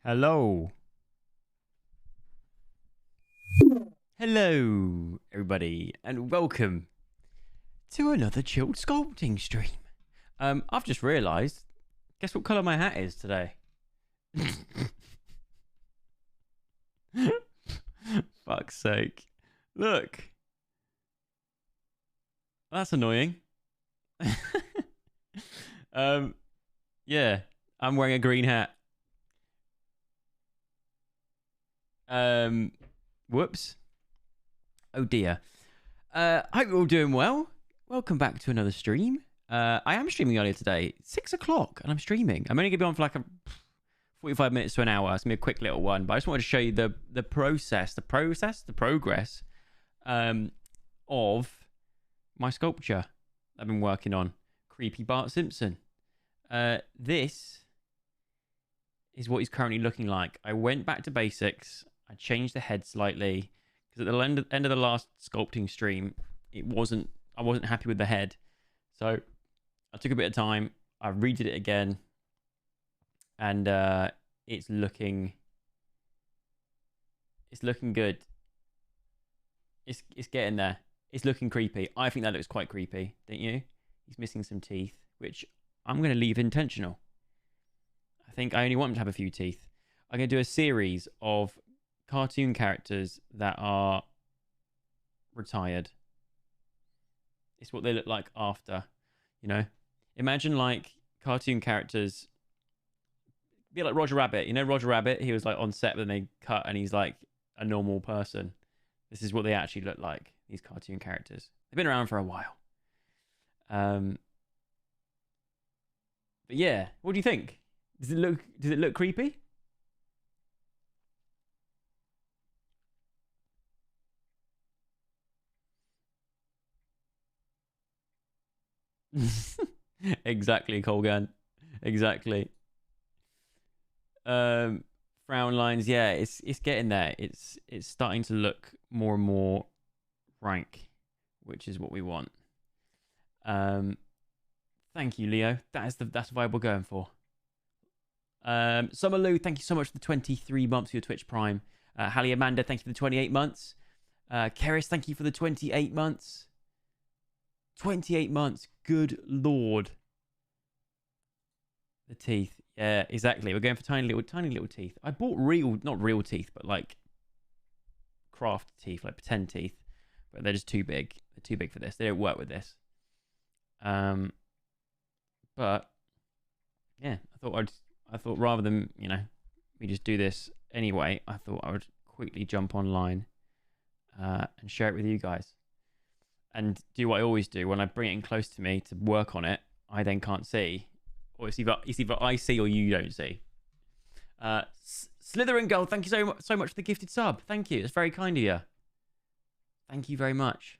Hello. Hello, everybody, and welcome to another chilled sculpting stream. I've just realised, guess what colour my hat is today? Fuck's sake. Look. That's annoying. Yeah, I'm wearing a green hat. Whoops. Oh dear. I hope you're all doing well. Welcome back to another stream. I am streaming earlier today. 6 o'clock and I'm streaming. I'm only going to be on for like 45 minutes to an hour. It's going to be a quick little one. But I just wanted to show you the progress of my sculpture I've been working on. Creepy Bart Simpson. This is what he's currently looking like. I went back to basics. I changed the head slightly. Because at the end of the last sculpting stream, I wasn't happy with the head. So I took a bit of time. I redid it again. And it's looking good. It's getting there. It's looking creepy. I think that looks quite creepy, don't you? He's missing some teeth, which I'm going to leave intentional. I think I only want him to have a few teeth. I'm going to do a series of cartoon characters that are retired. It's what they look like after, you know? Imagine like cartoon characters, be like Roger Rabbit. You know Roger Rabbit? He was like on set when they cut and he's like a normal person. This is what they actually look like, these cartoon characters. They've been around for a while. But yeah, what do you think? Does it look creepy? Exactly, Colgan. Exactly. Frown lines, yeah, it's getting there. It's starting to look more and more rank, which is what we want. Thank you, Leo. That's the vibe we're going for. Summer Lou, thank you so much for the 23 months for your Twitch Prime. Hallie Amanda, thank you for the 28 months. Keris, thank you for the 28 months. 28 months. Good lord. The teeth. Yeah, exactly. We're going for tiny little teeth. I bought not real teeth, but like craft teeth, like pretend teeth. But they're just too big. They're too big for this. They don't work with this. But yeah, I thought rather than, you know, we just do this anyway, I thought I would quickly jump online and share it with you guys. And do what I always do when I bring it in close to me to work on it. I then can't see, or it's either I see or you don't see. Slytherin Girl, thank you so much for the gifted sub. Thank you. It's very kind of you. Thank you very much.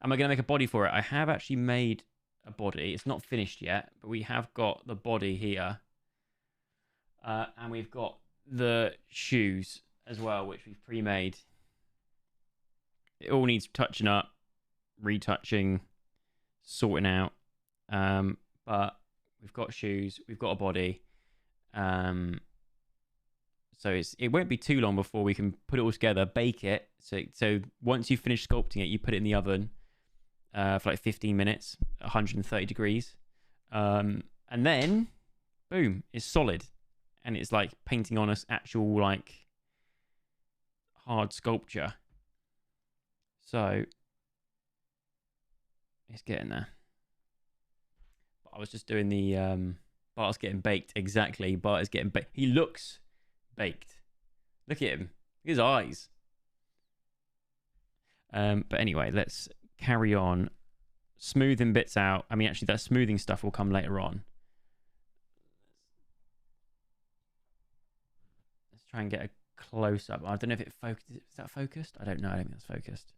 Am I going to make a body for it? I have actually made a body. It's not finished yet, but we have got the body here. And we've got the shoes as well, which we've pre-made. It all needs touching up, retouching, sorting out. But we've got shoes, we've got a body. So it won't be too long before we can put it all together, bake it. So once you finish sculpting it, you put it in the oven for like 15 minutes, 130 degrees. And then, boom, it's solid. And it's like painting on us actual like hard sculpture. So it's getting there. But I was just doing the Bart's getting baked. Exactly. Bart is getting baked. He looks baked. Look at him. Look at his eyes. But anyway, let's carry on smoothing bits out. I mean, actually, that smoothing stuff will come later on. Let's try and get a close up. I don't know if it focused. Is that focused? I don't know. I don't think that's focused.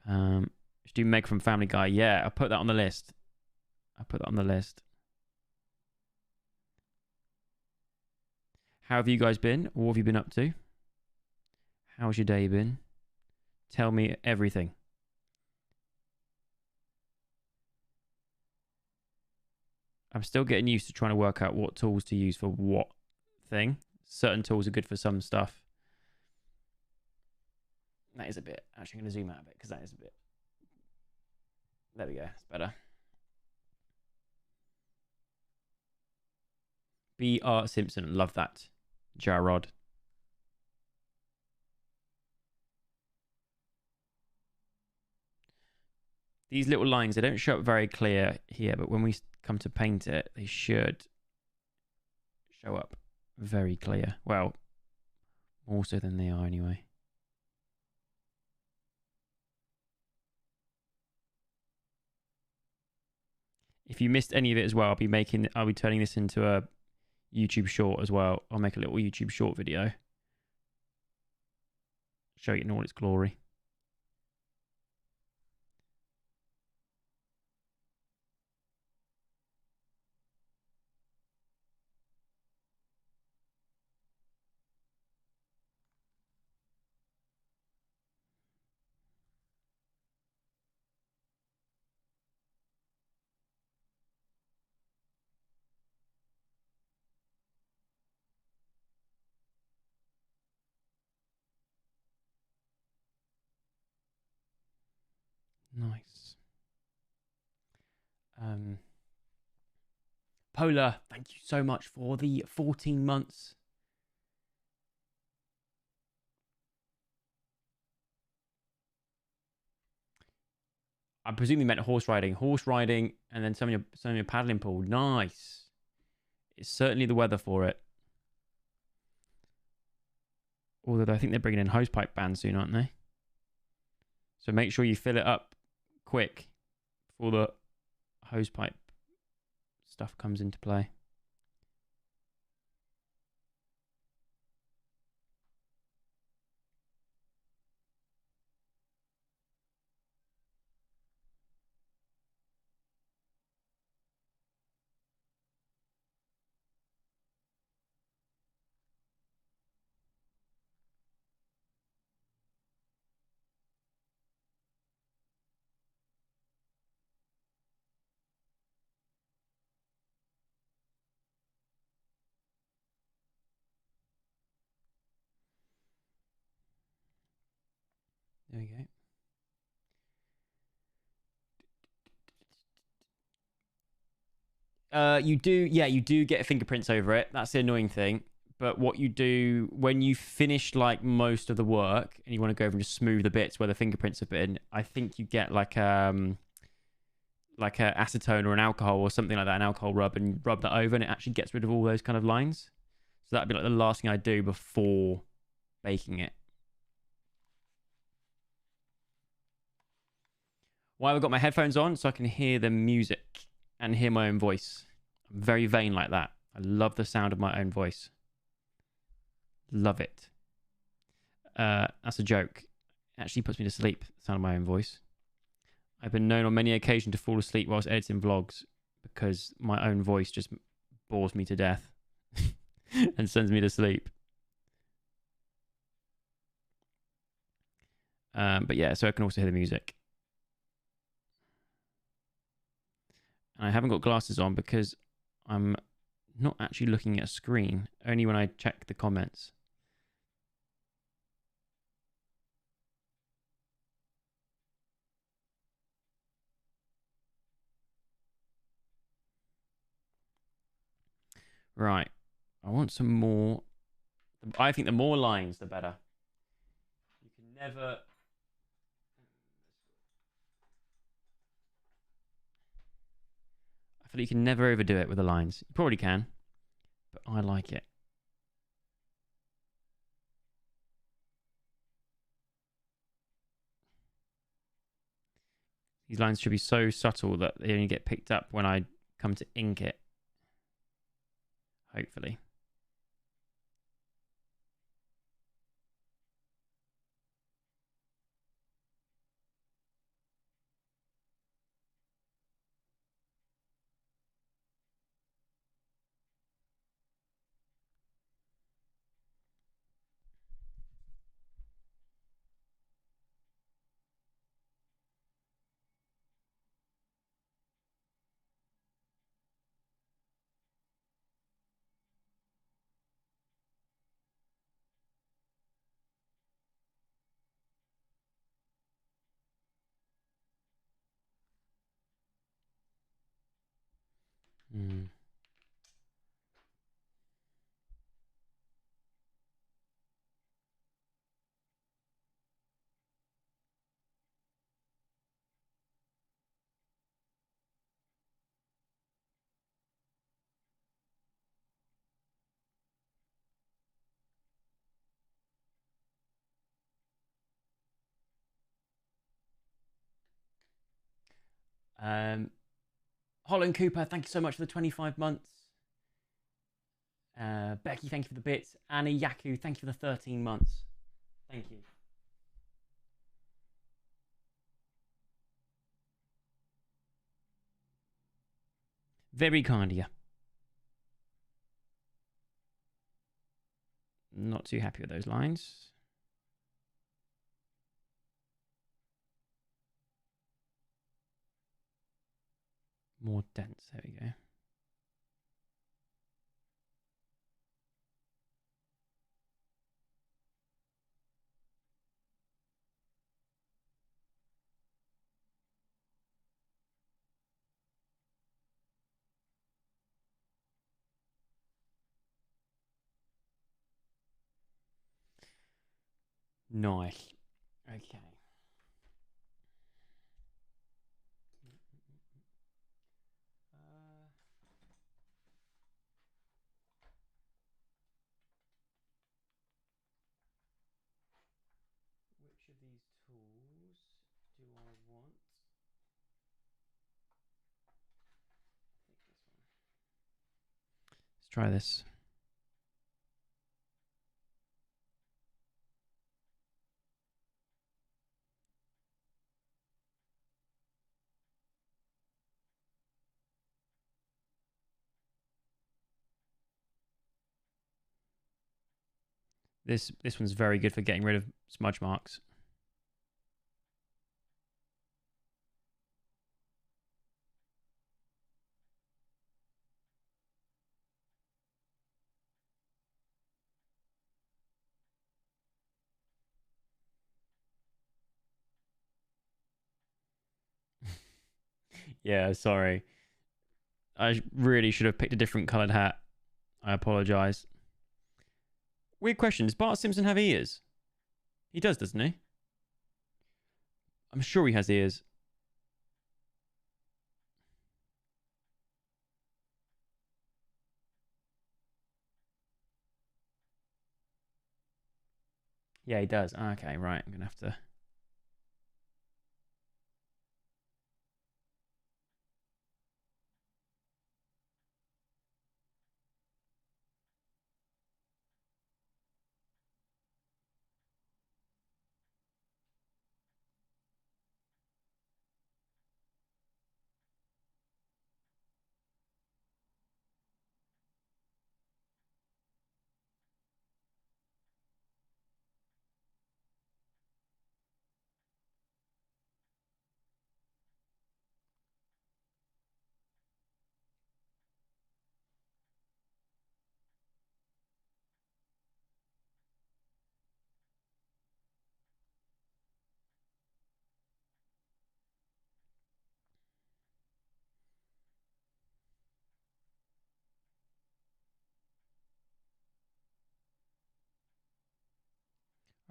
Let's do Meg from Family Guy. Yeah, I'll put that on the list. How have you guys been? What have you been up to? How's your day been? Tell me everything. I'm still getting used to trying to work out what tools to use for what thing. Certain tools are good for some stuff. That is a bit. Actually, I'm going to zoom out a bit because that is a bit. There we go. It's better. Bart Simpson. Love that. Jarrod. These little lines, they don't show up very clear here, but when we come to paint it, they should show up very clear. Well, more so than they are anyway. If you missed any of it as well, I'll be turning this into a YouTube short as well. I'll make a little YouTube short video. Show it in all its glory. Nice. Polar, thank you so much for the 14 months. I presume you meant horse riding. Horse riding and then some of your paddling pool. Nice. It's certainly the weather for it. Although I think they're bringing in hosepipe bans soon, aren't they? So make sure you fill it up quick before the hosepipe stuff comes into play. There we go. You do get fingerprints over it. That's the annoying thing. But what you do when you finish like most of the work and you want to go over and just smooth the bits where the fingerprints have been, I think you get like a acetone or an alcohol or something like that, an alcohol rub, and rub that over, and it actually gets rid of all those kind of lines. So that'd be like the last thing I do before baking it. Why have I got my headphones on? So I can hear the music and hear my own voice. I'm very vain like that. I love the sound of my own voice. Love it. That's a joke. It actually puts me to sleep, the sound of my own voice. I've been known on many occasions to fall asleep whilst editing vlogs because my own voice just bores me to death and sends me to sleep. But yeah, so I can also hear the music. And I haven't got glasses on because I'm not actually looking at a screen, only when I check the comments. Right. I want some more. I think the more lines, the better. You can never... I feel like you can never overdo it with the lines. You probably can, but I like it. These lines should be so subtle that they only get picked up when I come to ink it. Hopefully. Hmm. Holland Cooper, thank you so much for the 25 months. Becky, thank you for the bits. Annie Yaku, thank you for the 13 months. Thank you. Very kind of you. Not too happy with those lines. More dense. There we go. Nice. Okay. Which of these tools do I want? I think this one. Let's try this. This one's very good for getting rid of smudge marks. Yeah, sorry. I really should have picked a different coloured hat. I apologise. Weird question. Does Bart Simpson have ears? He does, doesn't he? I'm sure he has ears. Yeah, he does. Okay, right. I'm going to have to...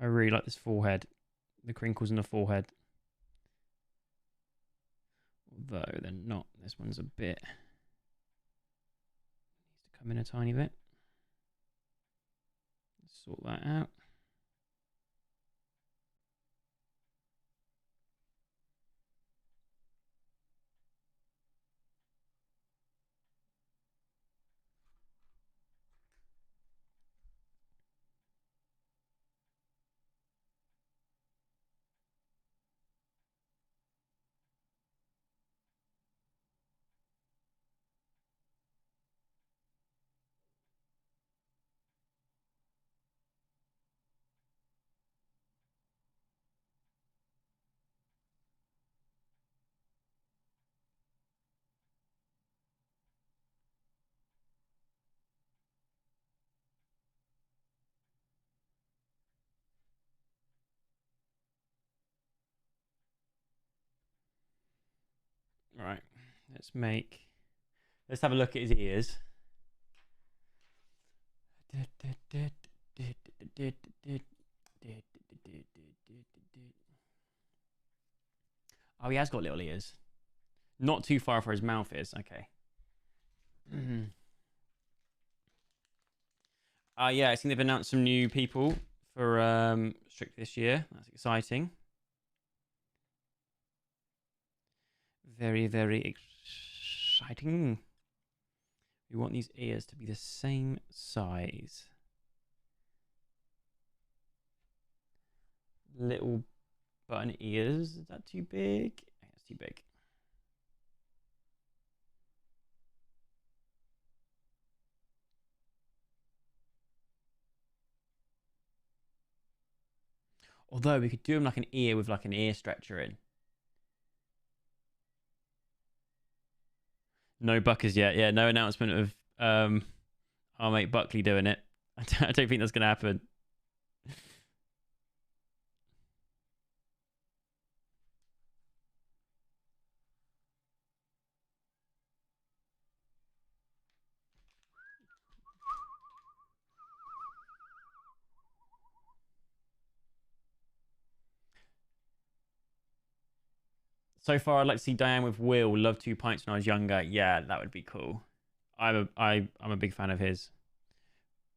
I really like this forehead. The crinkles in the forehead. Although they're not. This one's a bit... needs to come in a tiny bit. Sort that out. Right. Let's make Let's have a look at his ears. Oh, he has got little ears. Not too far for his mouth is. Okay. Yeah, I think they've announced some new people for Strict this year. That's exciting. Very, very exciting. We want these ears to be the same size. Little button ears. Is that too big? That's too big. Although we could do him like an ear with like an ear stretcher in. No Buckers yet. Yeah, no announcement of our mate Buckley doing it. I don't think that's going to happen. So far, I'd like to see Diane with Will. Love 2 Pints when I was younger. Yeah, that would be cool. I'm a big fan of his.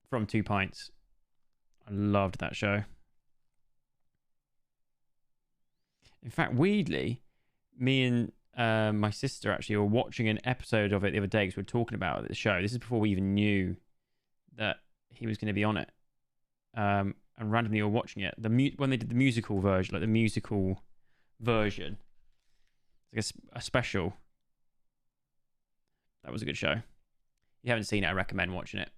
From 2 Pints. I loved that show. In fact, weirdly, me and my sister actually were watching an episode of it the other day because we were talking about the show. This is before we even knew that he was going to be on it. And randomly we were watching it. When they did the musical version, like the musical version, like a special. That was a good show. If you haven't seen it, I recommend watching it.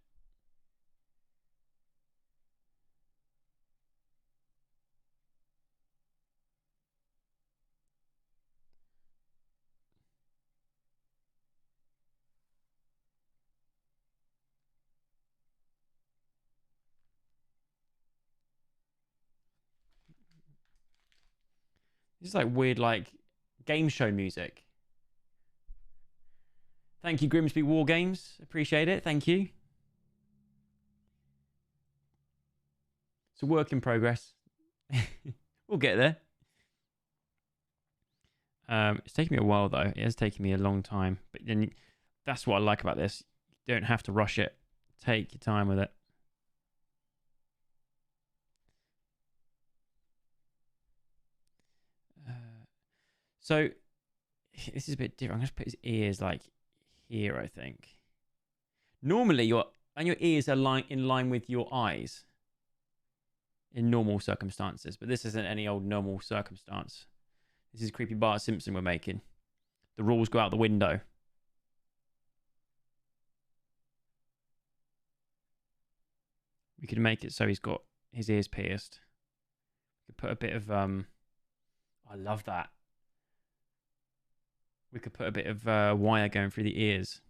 This is like weird, like game show music. Thank you, Grimsby War Games. Appreciate it. Thank you. It's a work in progress. We'll get there. It's taken me a while, though. It has taken me a long time. But then that's what I like about this. You don't have to rush it. Take your time with it. So this is a bit different. I'm going to put his ears like here, I think. Normally, your ears are in line with your eyes in normal circumstances, but this isn't any old normal circumstance. This is creepy Bart Simpson we're making. The rules go out the window. We could make it so he's got his ears pierced. We could put a bit of I love that. We could put a bit of wire going through the ears.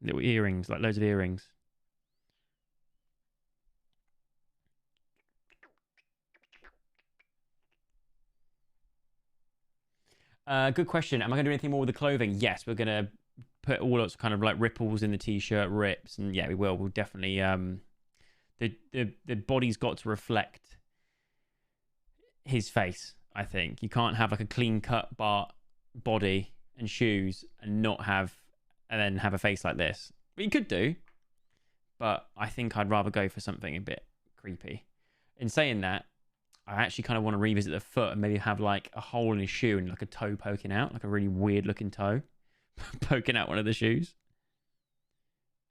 Little earrings, like loads of earrings. Good question. Am I going to do anything more with the clothing? Yes, we're going to put all sorts of kind of like ripples in the t-shirt, rips, and yeah, we will. We'll definitely the body's got to reflect his face. I think you can't have like a clean cut Bart body and shoes and then have a face like this. But you could do, but I think I'd rather go for something a bit creepy. In saying that, I actually kind of want to revisit the foot and maybe have like a hole in his shoe and like a toe poking out, like a really weird looking toe poking out one of the shoes.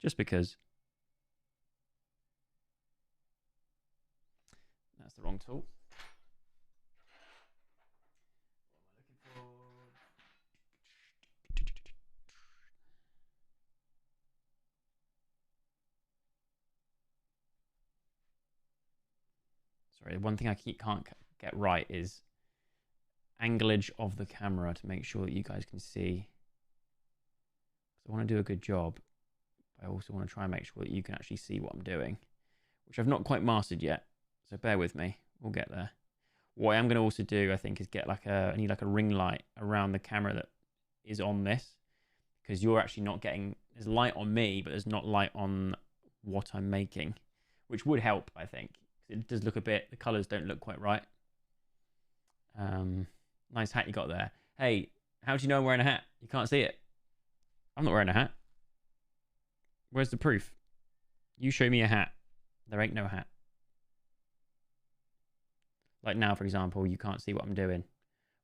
Just because. That's the wrong tool. Sorry, one thing I can't get right is anglage of the camera to make sure that you guys can see. So I want to do a good job. I also want to try and make sure that you can actually see what I'm doing, which I've not quite mastered yet. So bear with me. We'll get there. What I am going to also do, I think, is get like I need like a ring light around the camera that is on this, because you're actually not getting, there's light on me, but there's not light on what I'm making, which would help, I think. It does look a bit, the colors don't look quite right. Nice hat you got there. Hey, how do you know I'm wearing a hat? You can't see it. I'm not wearing a hat. Where's the proof? You show me a hat. There ain't no hat. Like now, for example, you can't see what I'm doing.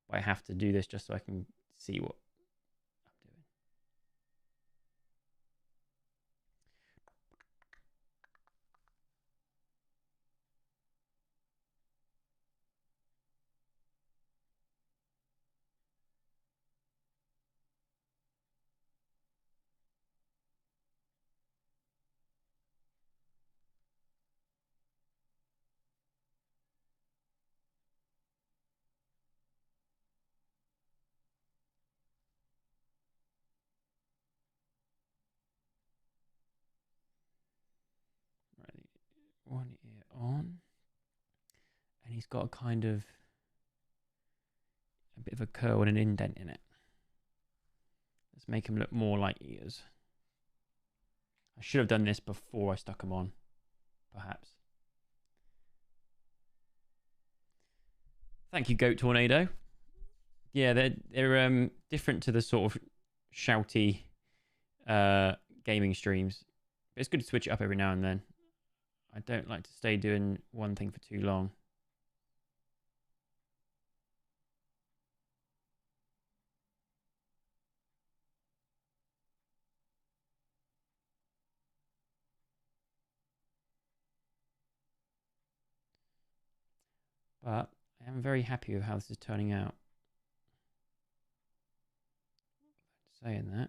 But I have to do this just so I can see what I'm doing. Right, one ear on. And he's got a kind of a bit of a curl and an indent in it. Let's make him look more like ears. I should have done this before I stuck them on, perhaps. Thank you, Goat Tornado. Yeah, they're different to the sort of shouty gaming streams. But it's good to switch it up every now and then. I don't like to stay doing one thing for too long. But I am very happy with how this is turning out. Saying that.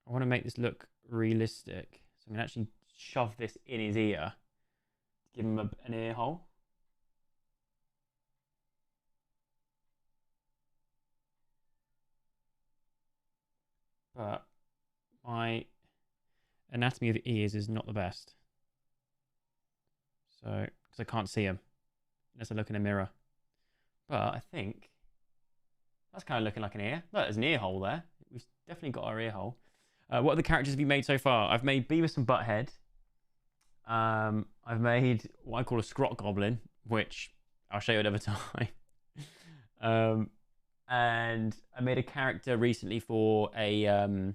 I want to make this look realistic. So I'm going to actually shove this in his ear. Give him an ear hole. But my anatomy of ears is not the best. So, because I can't see them unless I look in a mirror. But I think that's kind of looking like an ear. Look, there's an ear hole there. We've definitely got our ear hole. What other characters have you made so far? I've made Beavis and Butthead. I've made what I call a Scrot Goblin, which I'll show you another time. And I made a character recently for a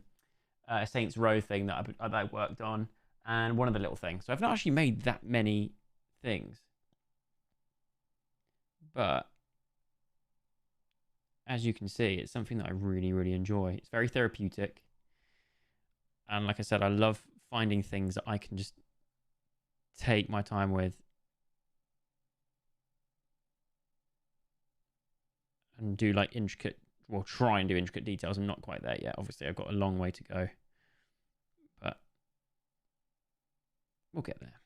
Saints Row thing that I worked on, and one other little thing. So I've not actually made that many things. But as you can see, it's something that I really, really enjoy. It's very therapeutic. And like I said, I love finding things that I can just take my time with and do like intricate, well, try and do intricate details. I'm not quite there yet. Obviously, I've got a long way to go, but we'll get there.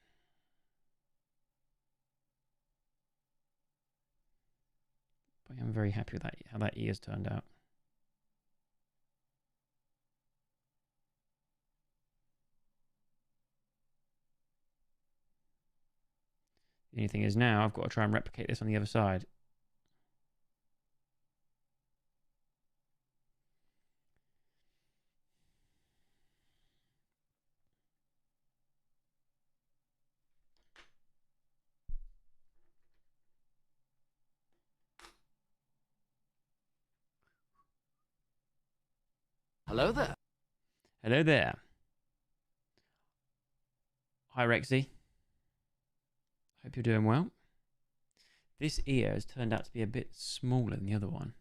But I'm very happy with that, how that ear's turned out. The only thing is now I've got to try and replicate this on the other side. Hello there. Hello there. Hi, Rexy. Hope you're doing well. This ear has turned out to be a bit smaller than the other one.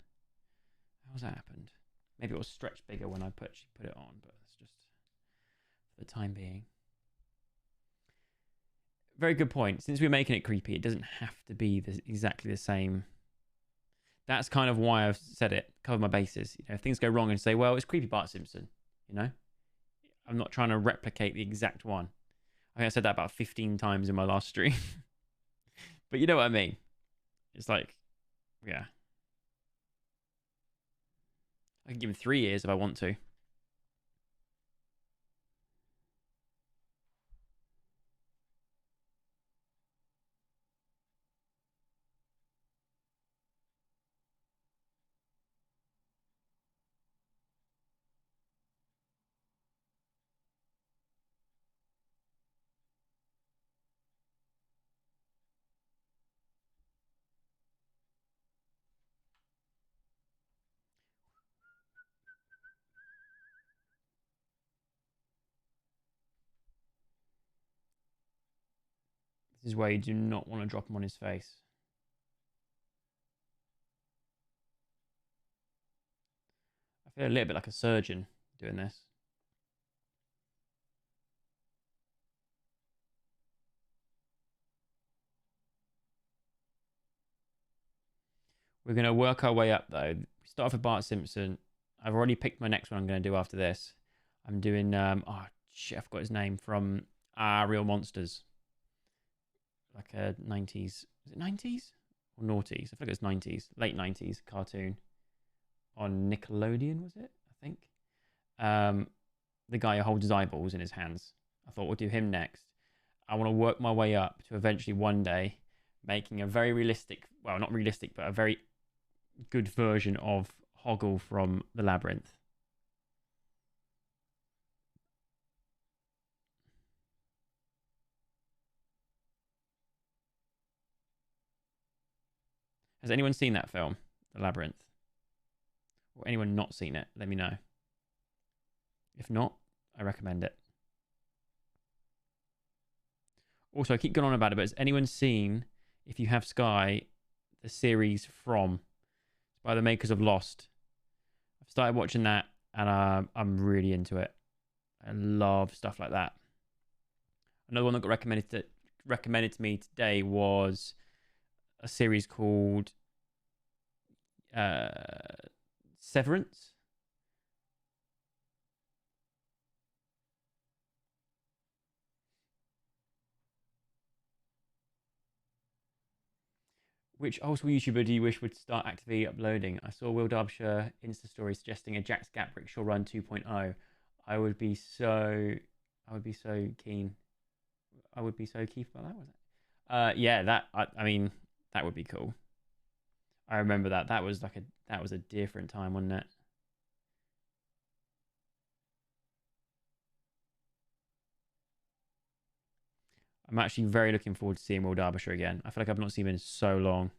How's that happened? Maybe it was stretched bigger when I put it on, but it's just for the time being. Very good point. Since we're making it creepy, it doesn't have to be exactly the same. That's kind of why I've said it, cover my bases. You know, if things go wrong and say, well, it's creepy Bart Simpson, you know? I'm not trying to replicate the exact one. I think I said that about 15 times in my last stream. But you know what I mean? It's like, yeah. I can give him 3 years if I want to. This is where you do not want to drop him on his face. I feel a little bit like a surgeon doing this. We're going to work our way up, though. We start off with Bart Simpson. I've already picked my next one I'm going to do after this. I'm doing, oh, shit, I forgot his name, from Real Monsters. Like a 90s, is it 90s? Or noughties? I feel like it's 90s, late 90s cartoon. On Nickelodeon, was it? I think. The guy who holds his eyeballs in his hands. I thought we'll do him next. I want to work my way up to eventually one day making a very realistic, well, not realistic, but a very good version of Hoggle from the Labyrinth. Has anyone seen that film, The Labyrinth? Or anyone not seen it? Let me know. If not, I recommend it. Also, I keep going on about it, but has anyone seen, if you have Sky, the series From? It's by the makers of Lost. I've started watching that, and I'm really into it. I love stuff like that. Another one that got recommended to me today was a series called Severance. Which old school YouTuber do you wish would start actively uploading? I saw Will Derbyshire Insta story suggesting a Jack's Gap Rickshaw Run 2.0. I would be so keen. I would be so keen about that, was it? Yeah, I mean, that would be cool. I remember that. That was a different time, wasn't it? I'm actually very looking forward to seeing Will Derbyshire again. I feel like I've not seen him in so long.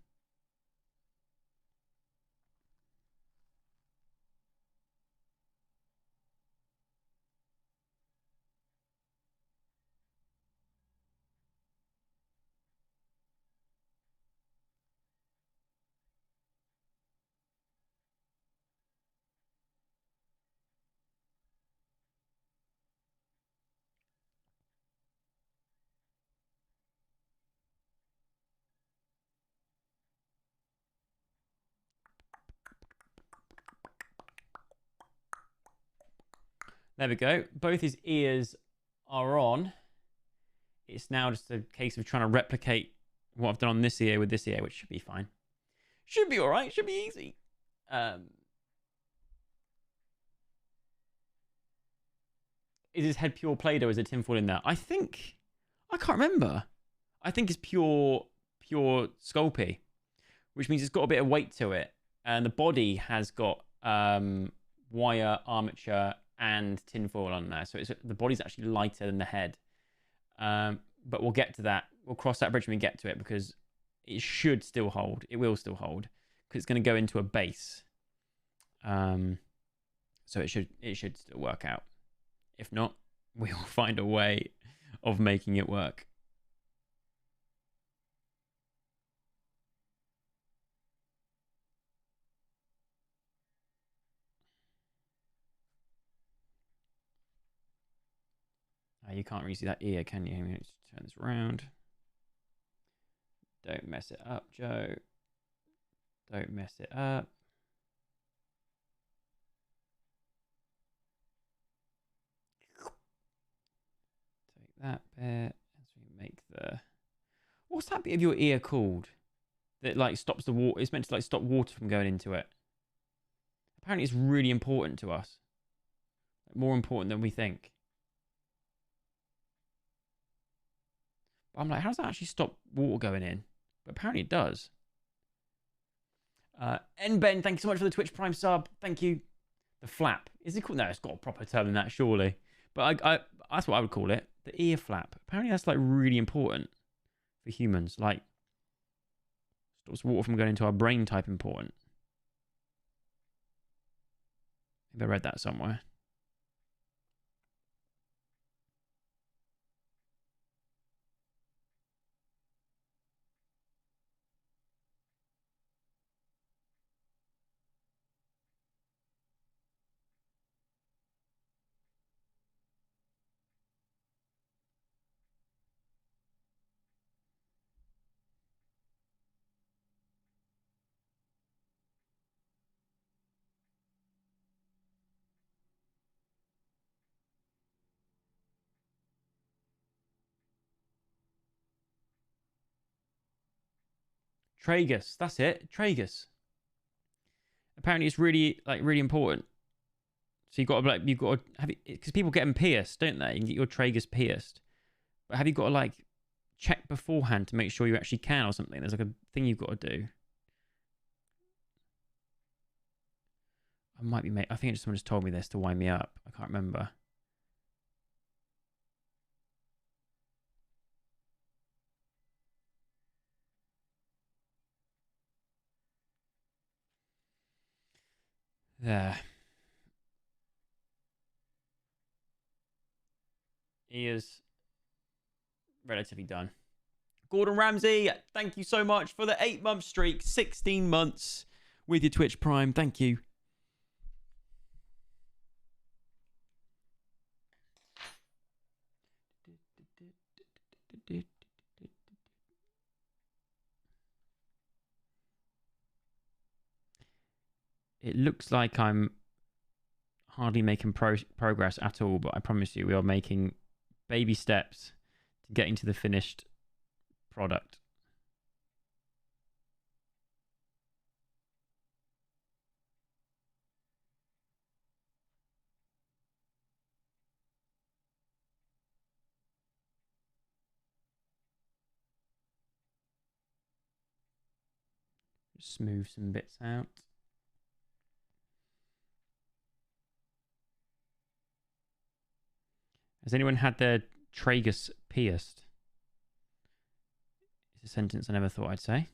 There we go. Both his ears are on. It's now just a case of trying to replicate what I've done on this ear with this ear, which should be fine. Should be all right. Should be easy. Is his head pure Play-Doh? Is it tinfoil in there? I can't remember. I think it's pure Sculpey, which means it's got a bit of weight to it. And the body has got wire armature and tinfoil on there. So the body's actually lighter than the head. But we'll get to that. We'll cross that bridge when we get to it, because it should still hold. It will still hold, because it's going to go into a base. So it should still work out. If not, we will find a way of making it work. You can't really see that ear, can you? Let's turn this around. Don't mess it up, Joe. Don't mess it up. Take that bit as we make the... What's that bit of your ear called? That like stops the water. It's meant to like stop water from going into it. Apparently it's really important to us. More important than we think. But I'm like, how does that actually stop water going in? But apparently it does. And Ben, thank you so much for the Twitch Prime sub. Thank you. The flap. Is it called? No, it's got a proper term than that, surely. But I that's what I would call it. The ear flap. Apparently that's like really important for humans. Like, stops water from going into our brain type important. Maybe I read that somewhere. Tragus. That's it. Tragus. Apparently it's really really important. So you've got to have it because people get them pierced, don't they? You can get your tragus pierced, but have you got to like check beforehand to make sure you actually can or something? There's like a thing you've got to do. I might be I think someone just told me this to wind me up. I can't remember. There. He is relatively done. Gordon Ramsay, thank you so much for the 8-month streak. 16 months with your Twitch Prime. Thank you. It looks like I'm hardly making progress at all, but I promise you we are making baby steps to getting to the finished product. Just smooth some bits out. Has anyone had their tragus pierced? It's a sentence I never thought I'd say.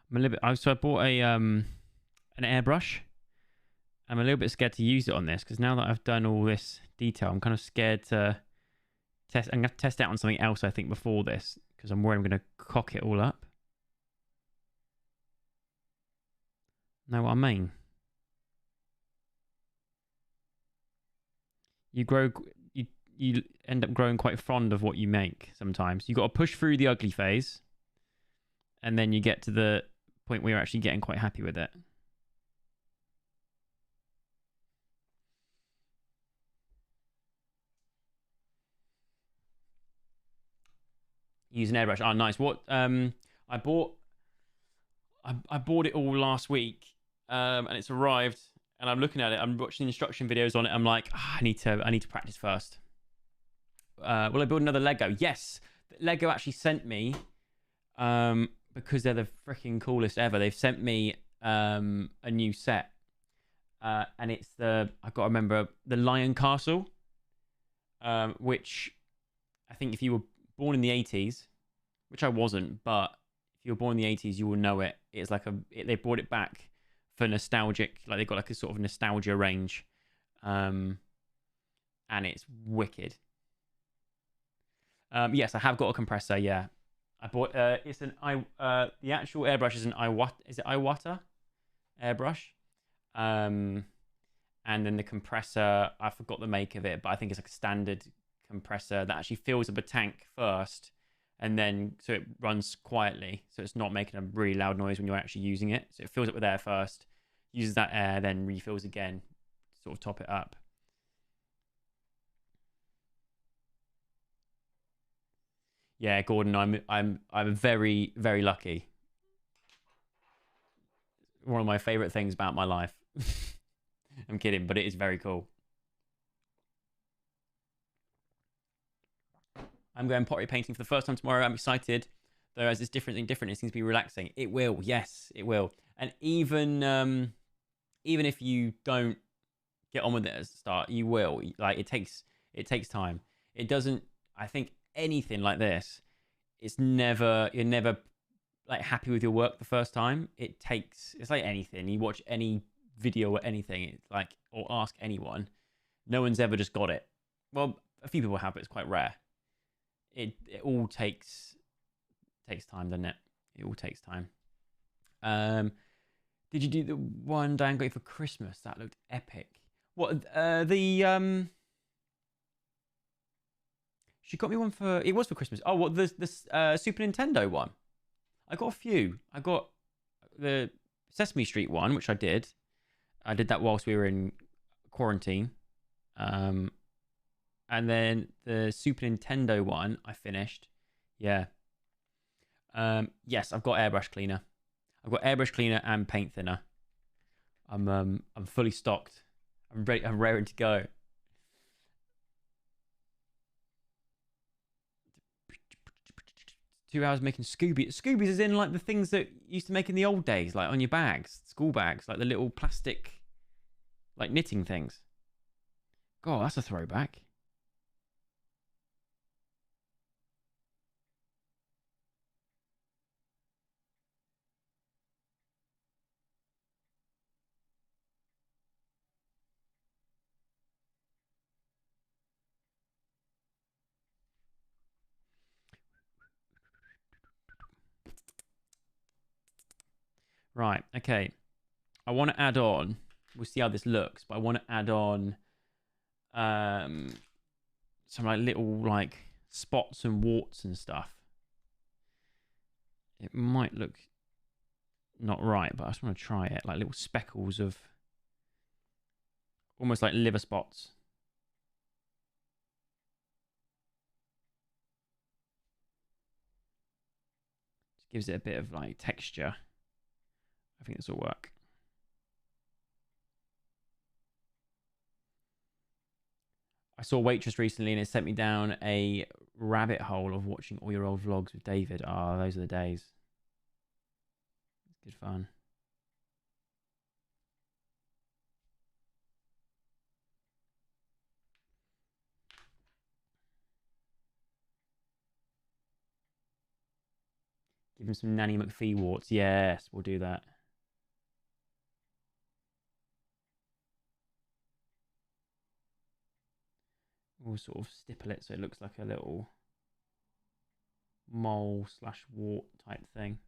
I'm a little bit. So I bought a an airbrush. I'm a little bit scared to use it on this because now that I've done all this detail, I'm kind of scared to test. I'm gonna test it out on something else. I think before this because I'm worried I'm gonna cock it all up. Know what I mean? You end up growing quite fond of what you make. Sometimes you got to push through the ugly phase, and then you get to the point where you're actually getting quite happy with it. Use an airbrush. Oh, nice. What? I bought. I bought it all last week, and it's arrived. And I'm looking at it. I'm watching instruction videos on it. I'm like, I need to practice first. Will I build another Lego? Yes. Lego actually sent me, because they're the freaking coolest ever. They've sent me a new set, and it's I've got to remember the Lion Castle, which I think if you were born in the 80s, which I wasn't, but if you were born in the 80s, you will know it. It's like they brought it back for nostalgic, like they've got like a sort of nostalgia range, and it's wicked. Yes, I have got a compressor. Yeah, I bought. It's an the actual airbrush is an Iwata. Is it Iwata airbrush? And then the compressor, I forgot the make of it, but I think it's like a standard compressor that actually fills up a tank first, and then so it runs quietly, so it's not making a really loud noise when you're actually using it. So it fills up with air first, uses that air, then refills again, sort of top it up. Yeah, Gordon, I'm very, very lucky. One of my favorite things about my life. I'm kidding, but it is very cool. I'm going pottery painting for the first time tomorrow. I'm excited. Though as it's different, it seems to be relaxing. It will, yes, it will. And even if you don't get on with it at the start, you will. Like it takes time. It doesn't. I think anything like this, you're never like happy with your work the first time. It's like anything. You watch any video or anything, it's like, or ask anyone, no one's ever just got it. Well, a few people have, but it's quite rare. It all takes time, doesn't it? It all takes time. Did you do the one Dan got you for Christmas? That looked epic. What she got me one for, it was for Christmas. Oh, what, the Super Nintendo one? I got a few. I got the Sesame Street one, which I did. I did that whilst we were in quarantine. And then the Super Nintendo one I finished. Yeah. Yes, I've got airbrush cleaner. I've got airbrush cleaner and paint thinner. I'm fully stocked. I'm ready. I'm raring to go. Two hours making Scoobies. Scoobies is in like the things that you used to make in the old days, like on your bags, school bags, like the little plastic, like knitting things. God, that's a throwback. Right, okay. I want to add on, we'll see how this looks, but I want to add on some like little like spots and warts and stuff. It might look not right, but I just want to try it. Like little speckles of almost like liver spots. Just gives it a bit of like texture. I think this will work. I saw Waitress recently and it sent me down a rabbit hole of watching all your old vlogs with David. Oh, those are the days. It's good fun. Give him some Nanny McPhee warts. Yes, we'll do that. We'll sort of stipple it so it looks like a little mole slash wart type thing.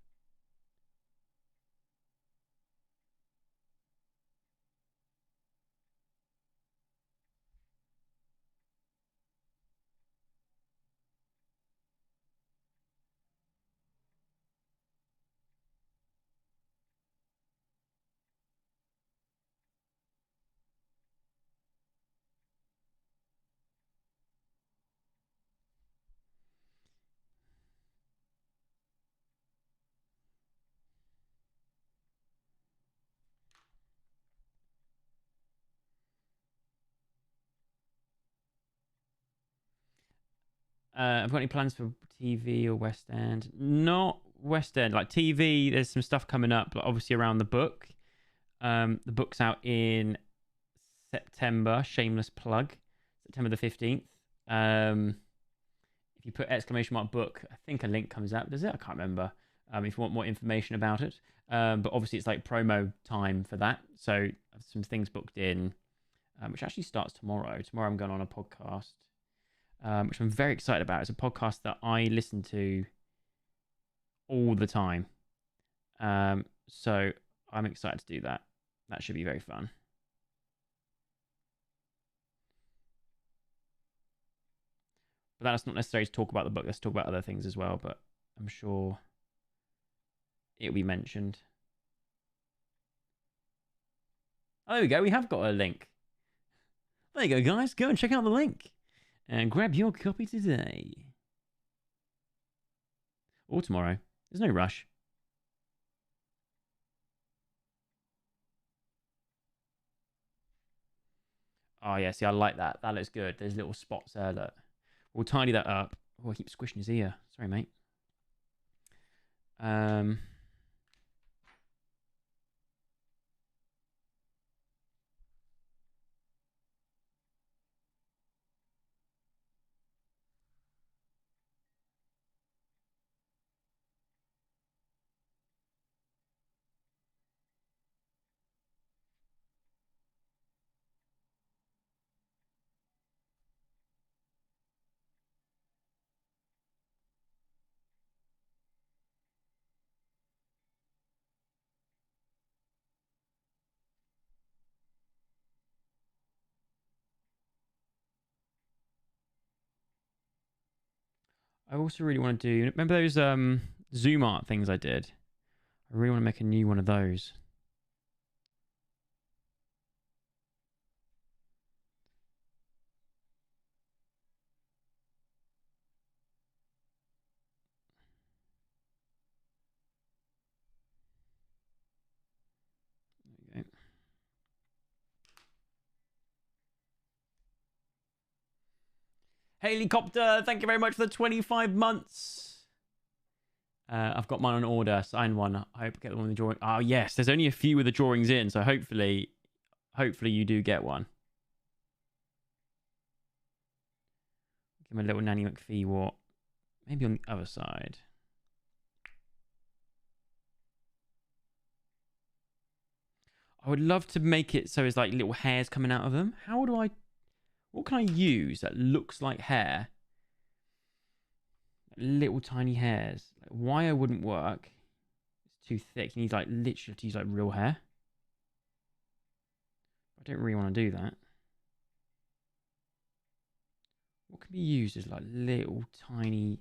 I've got any plans for TV or West End? Not West End. Like TV, there's some stuff coming up, like obviously around the book. The book's out in September. Shameless plug. September the 15th. If you put exclamation mark book, I think a link comes out. Does it? I can't remember. If you want more information about it. But obviously it's like promo time for that. So I have some things booked in, which actually starts tomorrow. Tomorrow I'm going on a podcast, which I'm very excited about. It's a podcast that I listen to all the time. So I'm excited to do that. That should be very fun. But that's not necessarily to talk about the book. Let's talk about other things as well. But I'm sure it'll be mentioned. Oh, there we go. We have got a link. There you go, guys. Go and check out the link. And grab your copy today. Or tomorrow. There's no rush. Oh, yeah. See, I like that. That looks good. There's little spots there. Look. We'll tidy that up. Oh, I keep squishing his ear. Sorry, mate. I also really want to do... Remember those Zoom art things I did? I really want to make a new one of those. There you go. Helicopter, thank you very much for the 25 months. I've got mine on order, signed one. I hope I get the one with the drawing. Oh, yes, there's only a few with the drawings in, so hopefully you do get one. Give him a little Nanny McPhee walk. Maybe on the other side. I would love to make it so it's like little hairs coming out of them. How do I... What can I use that looks like hair? Little tiny hairs. Like, wire wouldn't work. It's too thick. You need like literally to use like real hair. I don't really want to do that. What can be used as like little tiny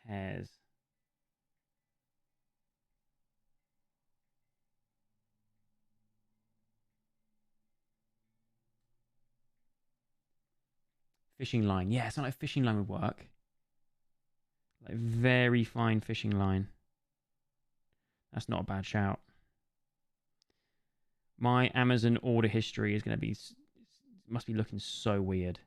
hairs? Fishing line. Yeah, something like fishing line would work. Like very fine fishing line. That's not a bad shout. My Amazon order history is going to be... Must be looking so weird.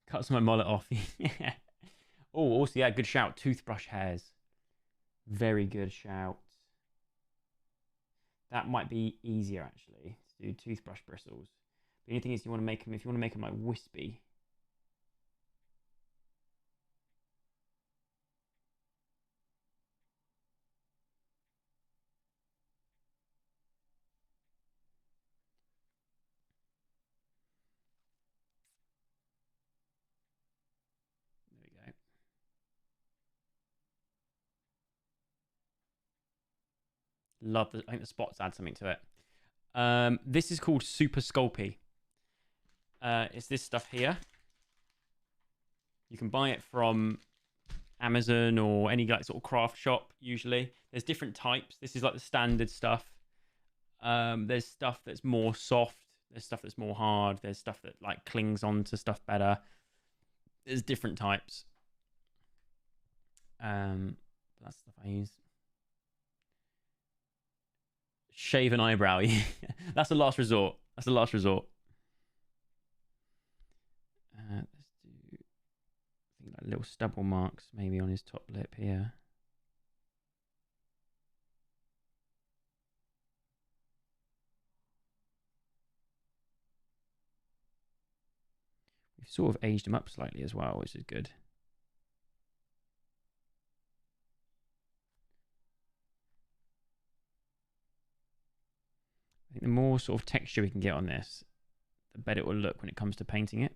Cut some of my mullet off. Yeah. Oh, also, yeah, good shout. Toothbrush hairs. Very good shout. That might be easier, actually, to do toothbrush bristles. The only thing is, you want to make them, if you want to make them like wispy. There we go. Love the, I think the spots add something to it. This is called Super Sculpey. It's this stuff here. You can buy it from Amazon or any like sort of craft shop. Usually, there's different types. This is like the standard stuff. There's stuff that's more soft. There's stuff that's more hard. There's stuff that like clings on to stuff better. There's different types. That's stuff I use. Shave an eyebrow. That's the last resort. That's the last resort. Let's do, I think, like little stubble marks maybe on his top lip here. We've sort of aged him up slightly as well, which is good. I think the more sort of texture we can get on this, the better it will look when it comes to painting it.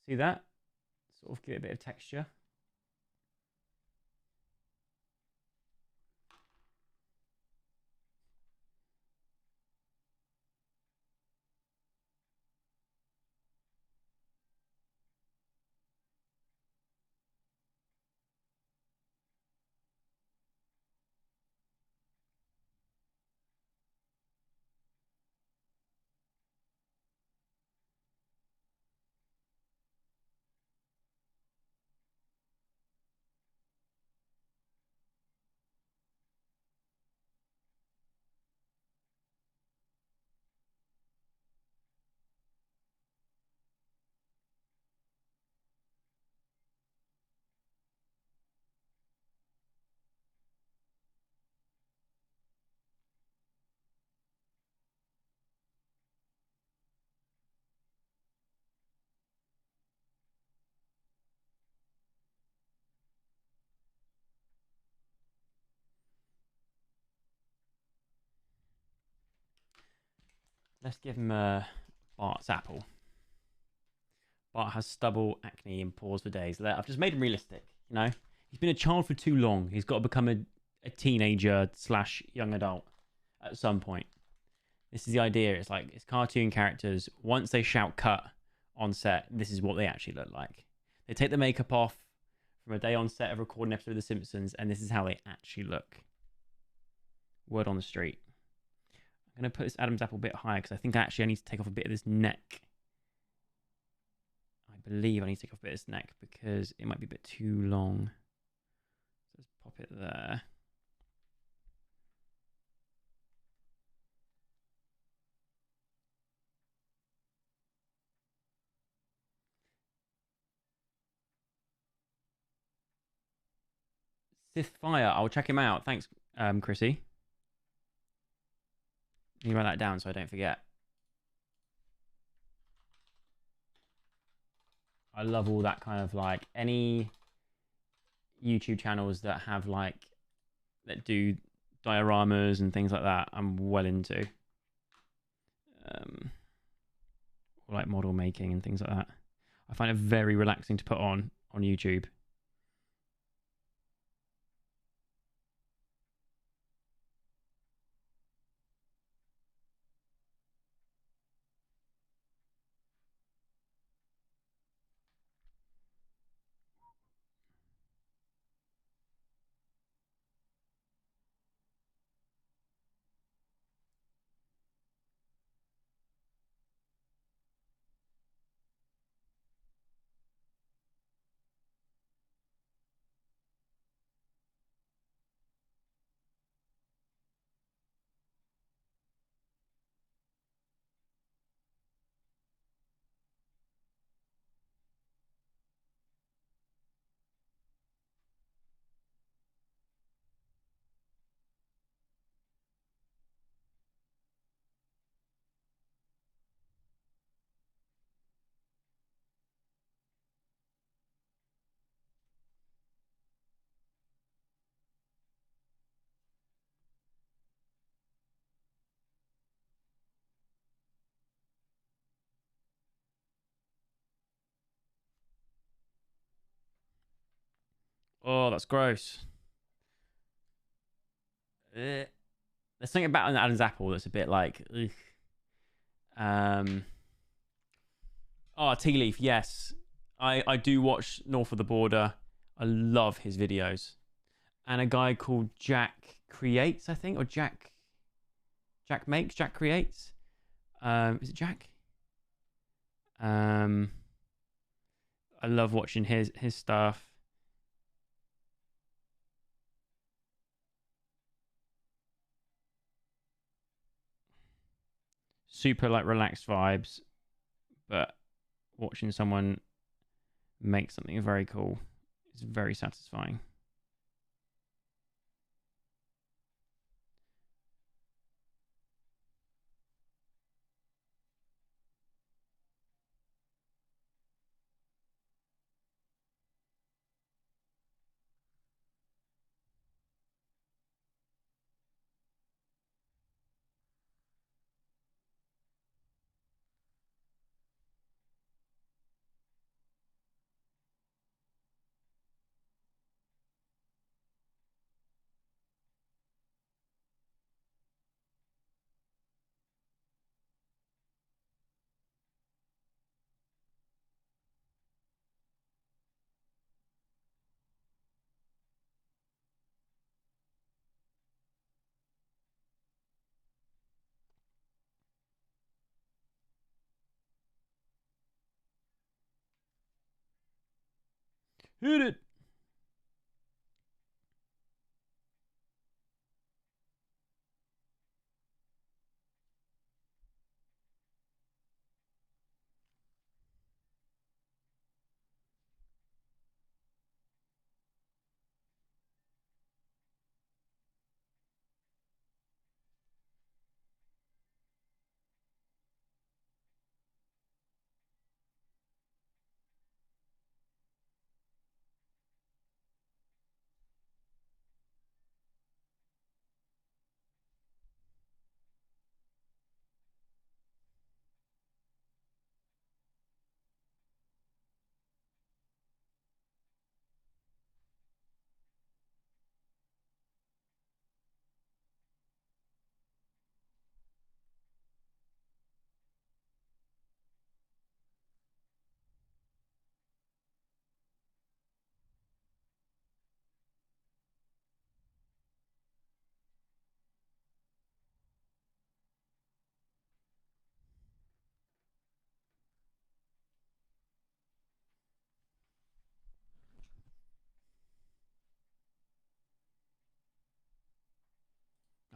See that? Sort of give it a bit of texture. Let's give him Bart's apple. Bart has stubble, acne, and pores for days. I've just made him realistic, you know? He's been a child for too long. He's got to become a teenager / young adult at some point. This is the idea. It's like, it's cartoon characters. Once they shout cut on set, this is what they actually look like. They take the makeup off from a day on set of recording an episode of The Simpsons, and this is how they actually look. Word on the street. I'm going to put this Adam's apple a bit higher because I think actually I need to take off a bit of this neck. I believe I need to take off a bit of this neck because it might be a bit too long. So let's pop it there. Sith Fire, I'll check him out. Thanks, Chrissy. You write that down so I don't forget. I love all that kind of like any YouTube channels that have like that do dioramas and things like that. I'm well into. Or like model making and things like that. I find it very relaxing to put on YouTube. Oh, that's gross. There's something about an Adam's apple that's a bit like, ugh. Oh, Tea Leaf, yes. I do watch North of the Border. I love his videos. And a guy called Jack Creates, I think, or Jack Makes, Jack Creates. Is it Jack? I love watching his stuff. Super like relaxed vibes, but watching someone make something very cool is very satisfying. Hit it.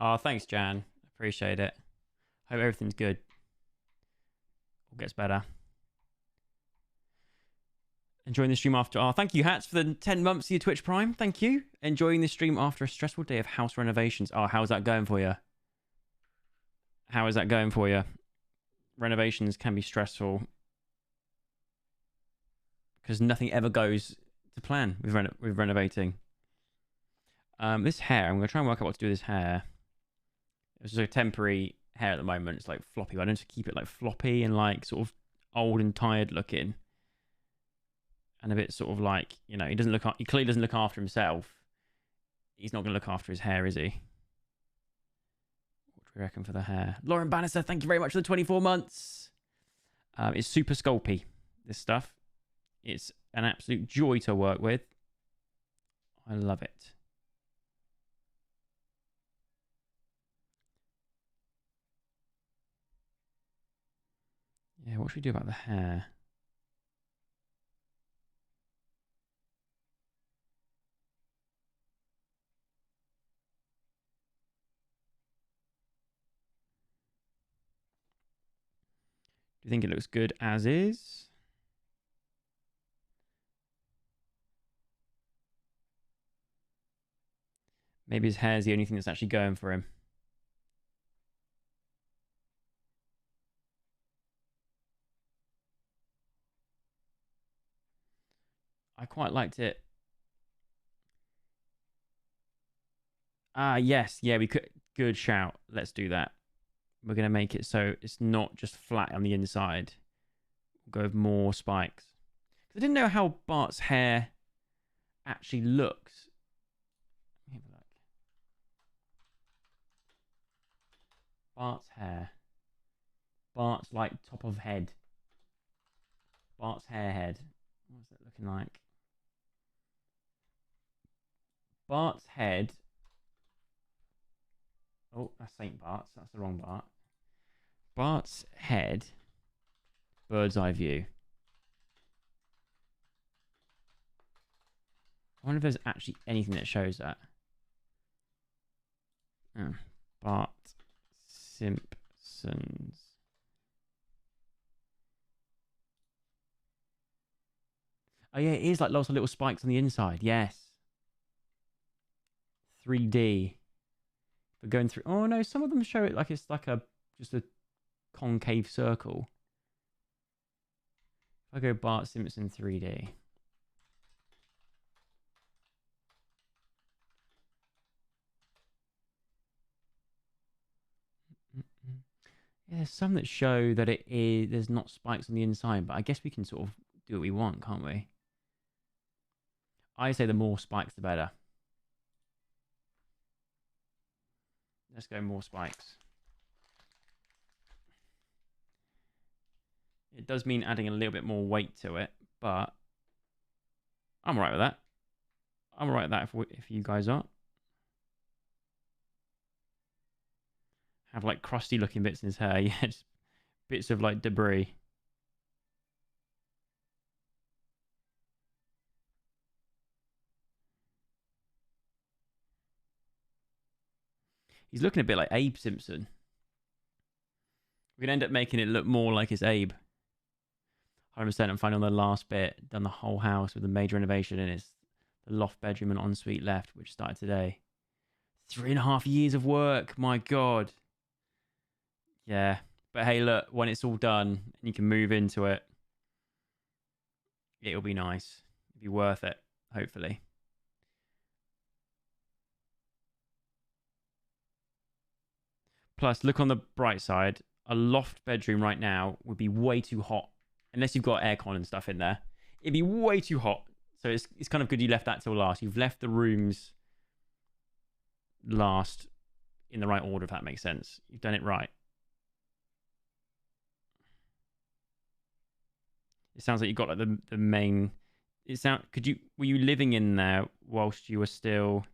Oh, thanks, Jan. Appreciate it. Hope everything's good. All gets better. Enjoying the stream after... Oh, thank you, Hats, for the 10 months of your Twitch Prime. Thank you. Enjoying the stream after a stressful day of house renovations. Oh, how's that going for you? How is that going for you? Renovations can be stressful because nothing ever goes to plan with renovating. This hair, I'm going to try and work out what to do with this hair. It's just a temporary hair at the moment. It's like floppy. I need to keep it like floppy and like sort of old and tired looking. And a bit sort of like, you know, he clearly doesn't look after himself. He's not going to look after his hair, is he? What do we reckon for the hair? Lauren Bannister, thank you very much for the 24 months. It's super sculpy, this stuff. It's an absolute joy to work with. I love it. Yeah, what should we do about the hair? Do you think it looks good as is? Maybe his hair is the only thing that's actually going for him. I quite liked it. Ah, yes. Yeah, we could. Good shout. Let's do that. We're going to make it so it's not just flat on the inside. We'll go with more spikes. I didn't know how Bart's hair actually looks. Let me have a look. Bart's hair. Bart's like top of head. Bart's hair head. What's it looking like? Bart's head. Oh, that's St. Bart's. That's the wrong Bart. Bart's head. Bird's eye view. I wonder if there's actually anything that shows that. Oh, Bart Simpson's. Oh yeah, it is like lots of little spikes on the inside. Yes. 3D. But going through. Oh no, some of them show it like it's like just a concave circle. If I go Bart Simpson 3D. Yeah, there's some that show that there's not spikes on the inside, but I guess we can sort of do what we want, can't we? I say the more spikes, the better. Let's go more spikes. It does mean adding a little bit more weight to it, but I'm alright with that. I'm alright with that if you guys are. Have like crusty looking bits in his hair. Yeah, just bits of like debris. He's looking a bit like Abe Simpson. We're going to end up making it look more like it's Abe. 100%. I'm finally on the last bit. Done the whole house with a major renovation, and it's the loft bedroom and ensuite left, which started today. 3.5 years of work. My God. Yeah. But hey, look, when it's all done and you can move into it, it'll be nice. It'll be worth it, hopefully. Plus, look on the bright side. A loft bedroom right now would be way too hot. Unless you've got aircon and stuff in there. It'd be way too hot. So it's kind of good you left that till last. You've left the rooms last in the right order, if that makes sense. You've done it right. It sounds like you got like the main. Were you living in there whilst you were still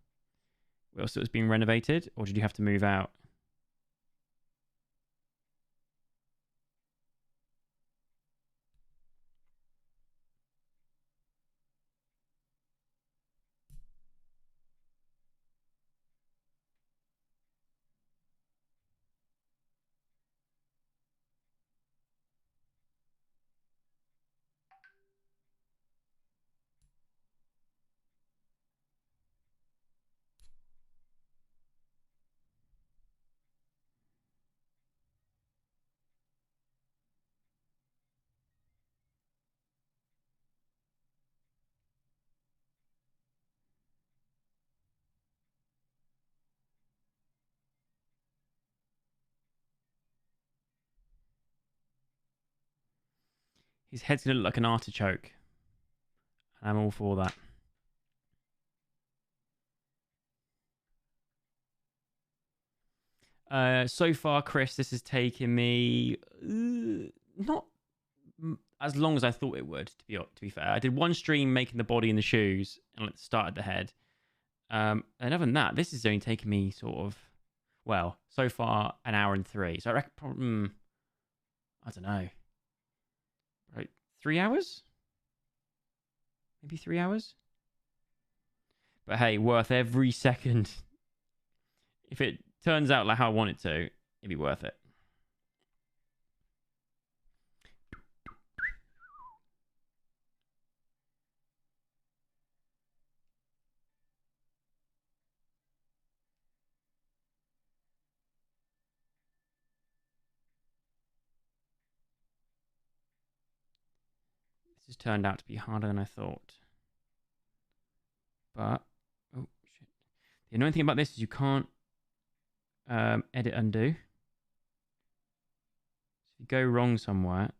whilst it was being renovated, or did you have to move out? His head's gonna look like an artichoke. I'm all for that. So far, Chris, this has taken me not as long as I thought it would. To be fair, I did one stream making the body and the shoes, and started the head. And other than that, this is only taken me sort of, well, so far 1 hour and 3. So I reckon probably, I don't know, right, 3 hours, maybe 3 hours. But hey, worth every second. If it turns out like how I want it to, it'd be worth it. This has turned out to be harder than I thought. But, oh shit. The annoying thing about this is you can't edit undo. So if you go wrong somewhere,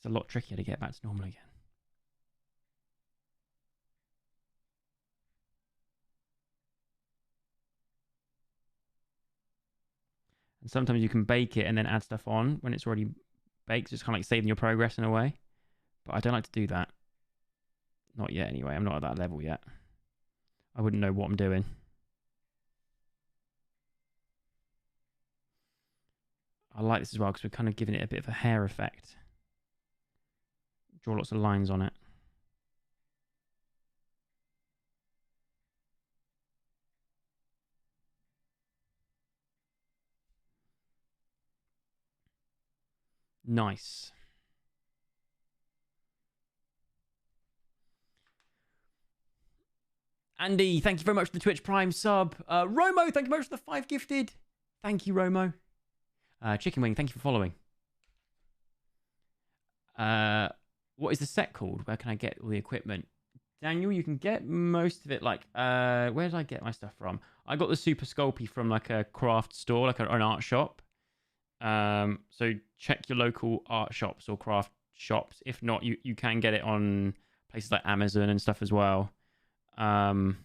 a lot trickier to get back to normal again. And sometimes you can bake it and then add stuff on when it's already baked. So it's kind of like saving your progress in a way. But I don't like to do that. Not yet, anyway. I'm not at that level yet. I wouldn't know what I'm doing. I like this as well because we're kind of giving it a bit of a hair effect. Draw lots of lines on it. Nice. Andy, thank you very much for the Twitch Prime sub. Romo, thank you very much for the 5 gifted. Thank you, Romo. Chicken Wing, thank you for following. What is the set called? Where can I get all the equipment? Daniel, you can get most of it. Like, where did I get my stuff from? I got the Super Sculpey from like a craft store, like an art shop. So check your local art shops or craft shops. If not, you can get it on places like Amazon and stuff as well. In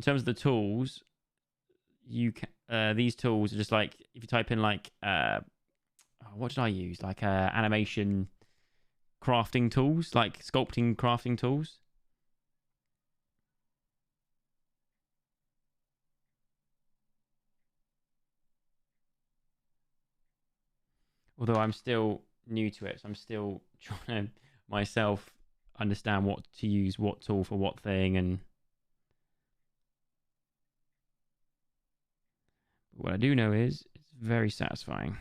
terms of the tools, you can these tools are just like if you type in like what did I use? Like animation crafting tools, like sculpting crafting tools. Although I'm still new to it, so I'm still trying to myself understand what to use, what tool for what thing, and what I do know is it's very satisfying.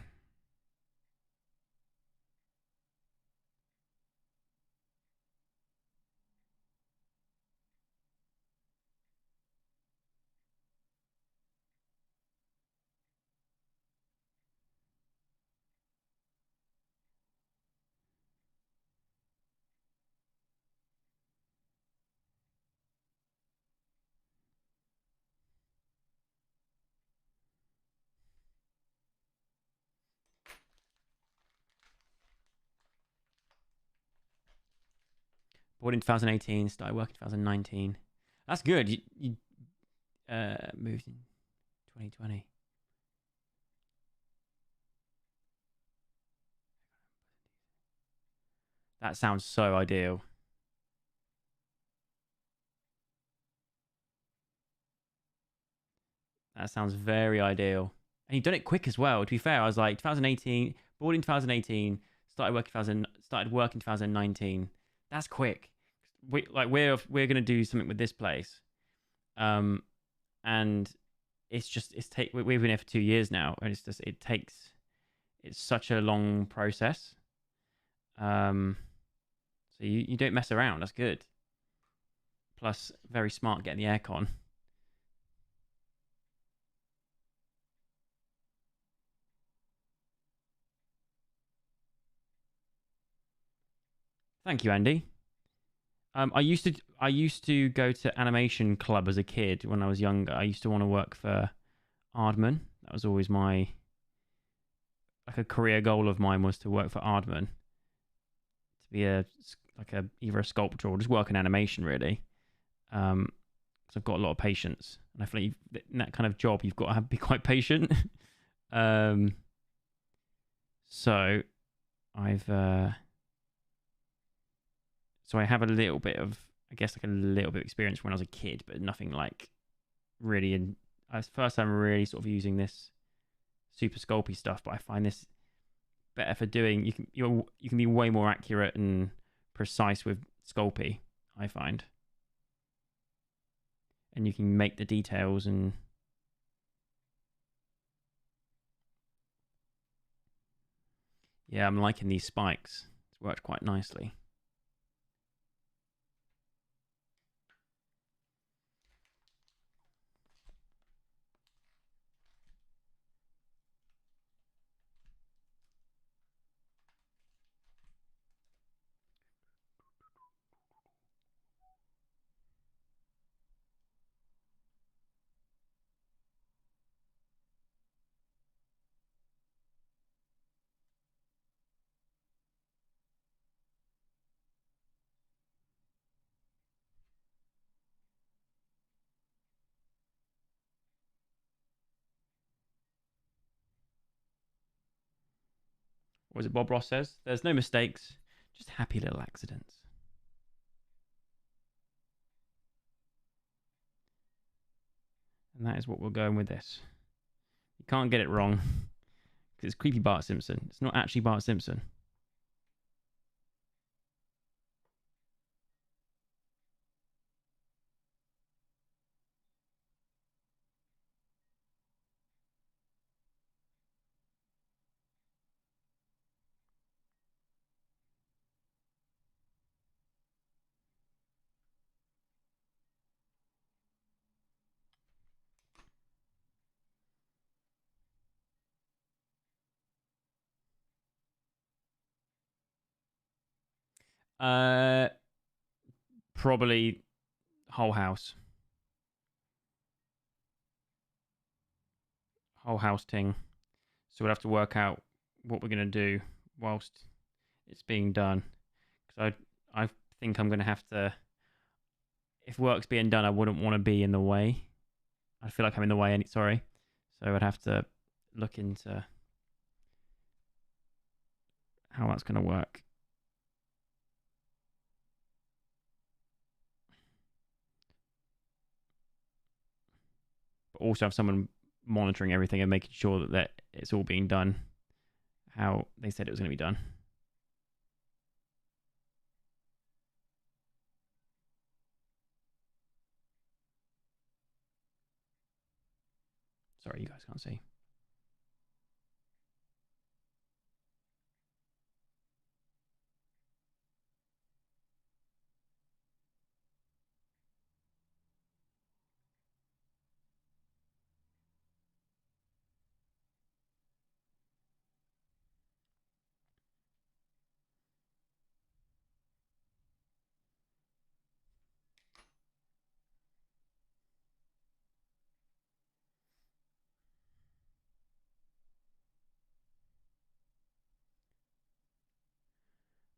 Born in 2018, started working in 2019. That's good. You moved in 2020. That sounds so ideal. That sounds very ideal. And you've done it quick as well. To be fair, I was like 2018, born in 2018, started working 2019. That's quick. We're gonna do something with this place, and we've been here for 2 years now, and it's such a long process. So you don't mess around. That's good. Plus, very smart getting the aircon. Thank you, Andy. I used to go to animation club as a kid when I was younger. I used to want to work for Aardman. That was always a career goal of mine was to work for Aardman, to be either a sculptor or just work in animation really. Because I've got a lot of patience, and I feel like in that kind of job you've got to be quite patient. So I have a little bit of, I guess, like a little bit of experience when I was a kid, but nothing like really. First time really sort of using this Super Sculpey stuff, but I find this better for doing. You can be way more accurate and precise with Sculpey, I find, and you can make the details and. Yeah, I'm liking these spikes. It's worked quite nicely. Or is it Bob Ross says? There's no mistakes, just happy little accidents. And that is what we're going with this. You can't get it wrong. Because it's creepy Bart Simpson. It's not actually Bart Simpson. Probably whole house. Whole house ting. So we'll have to work out what we're going to do whilst it's being done. Because I think I'm going to have to... If work's being done, I wouldn't want to be in the way. I feel like I'm in the way, sorry. So I'd have to look into how that's going to work. But also have someone monitoring everything and making sure that it's all being done how they said it was going to be done. Sorry, you guys can't see.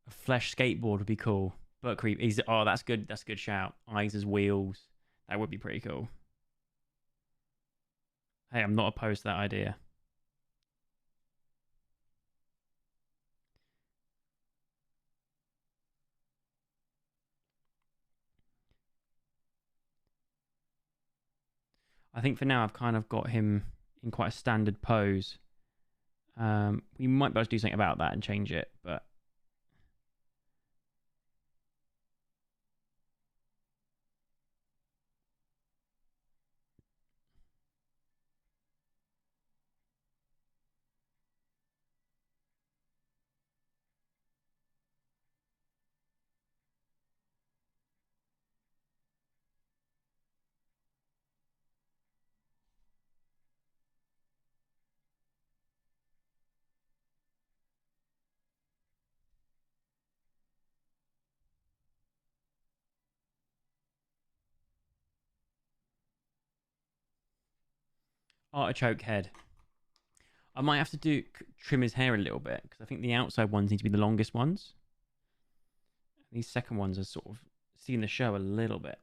A flesh skateboard would be cool. But creep. Oh, that's good. That's a good shout. Eyes as wheels. That would be pretty cool. Hey, I'm not opposed to that idea. I think for now I've kind of got him in quite a standard pose. We might be able to do something about that and change it, but artichoke head. I might have to trim his hair a little bit because I think the outside ones need to be the longest ones. These second ones are sort of seeing the show a little bit.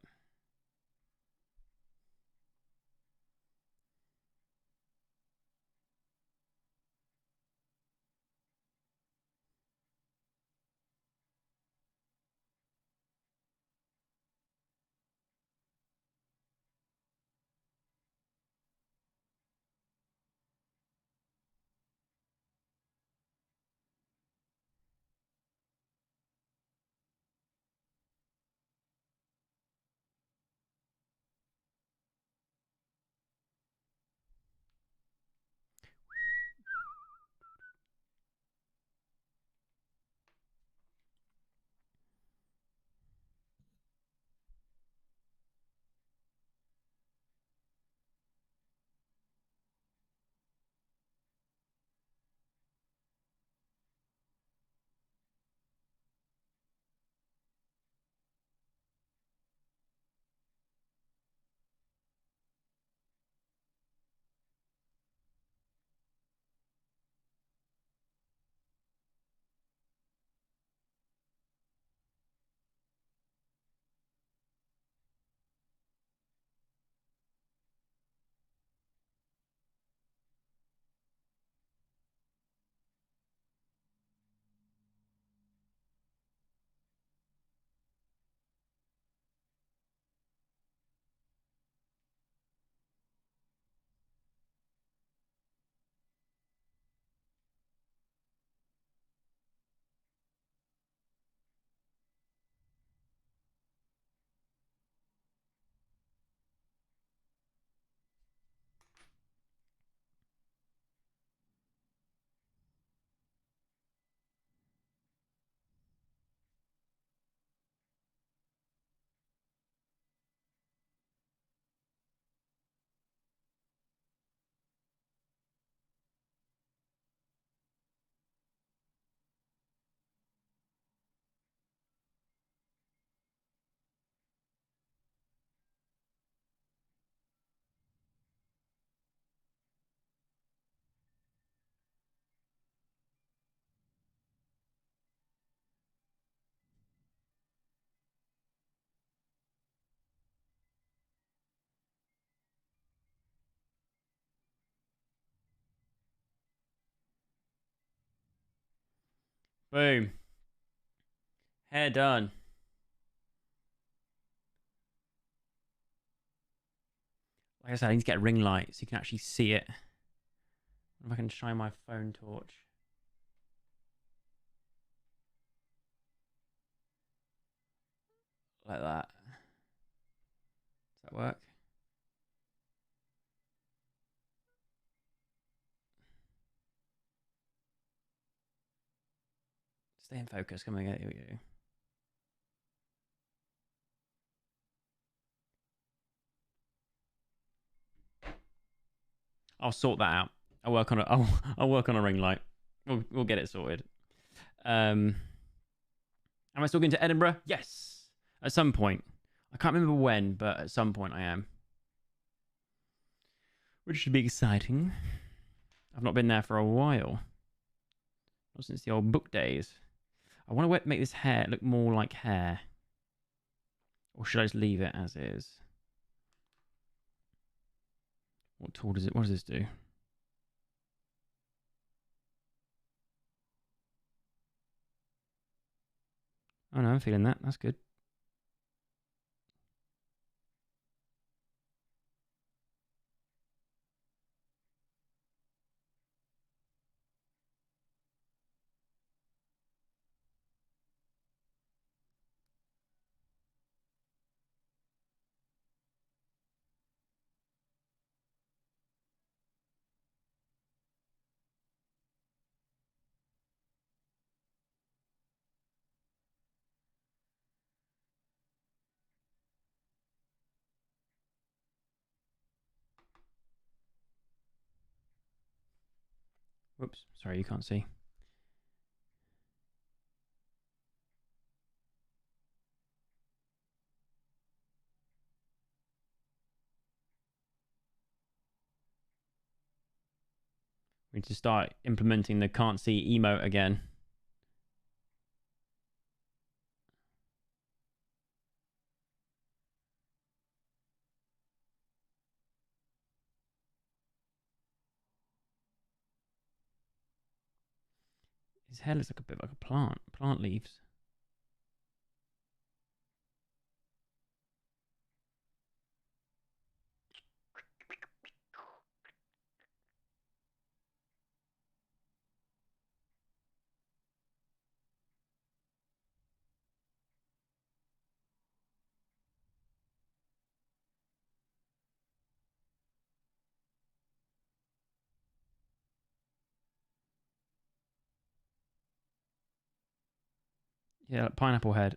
Boom. Hair done. Like I said, I need to get a ring light so you can actually see it. If I can shine my phone torch. Like that. Does that work? Stay in focus. Come on, here we go. I'll sort that out. I'll work on a. I'll work on a ring light. We'll get it sorted. Am I still going to Edinburgh? Yes, at some point. I can't remember when, but at some point I am. Which should be exciting. I've not been there for a while. Not since the old book days. I want to make this hair look more like hair. Or should I just leave it as is? What tool does it? What does this do? Oh no, I'm feeling that. That's good. Whoops. Sorry, you can't see. We need to start implementing the can't see emote again. His hair looks like a bit like a plant. Plant leaves. Yeah, like pineapple head.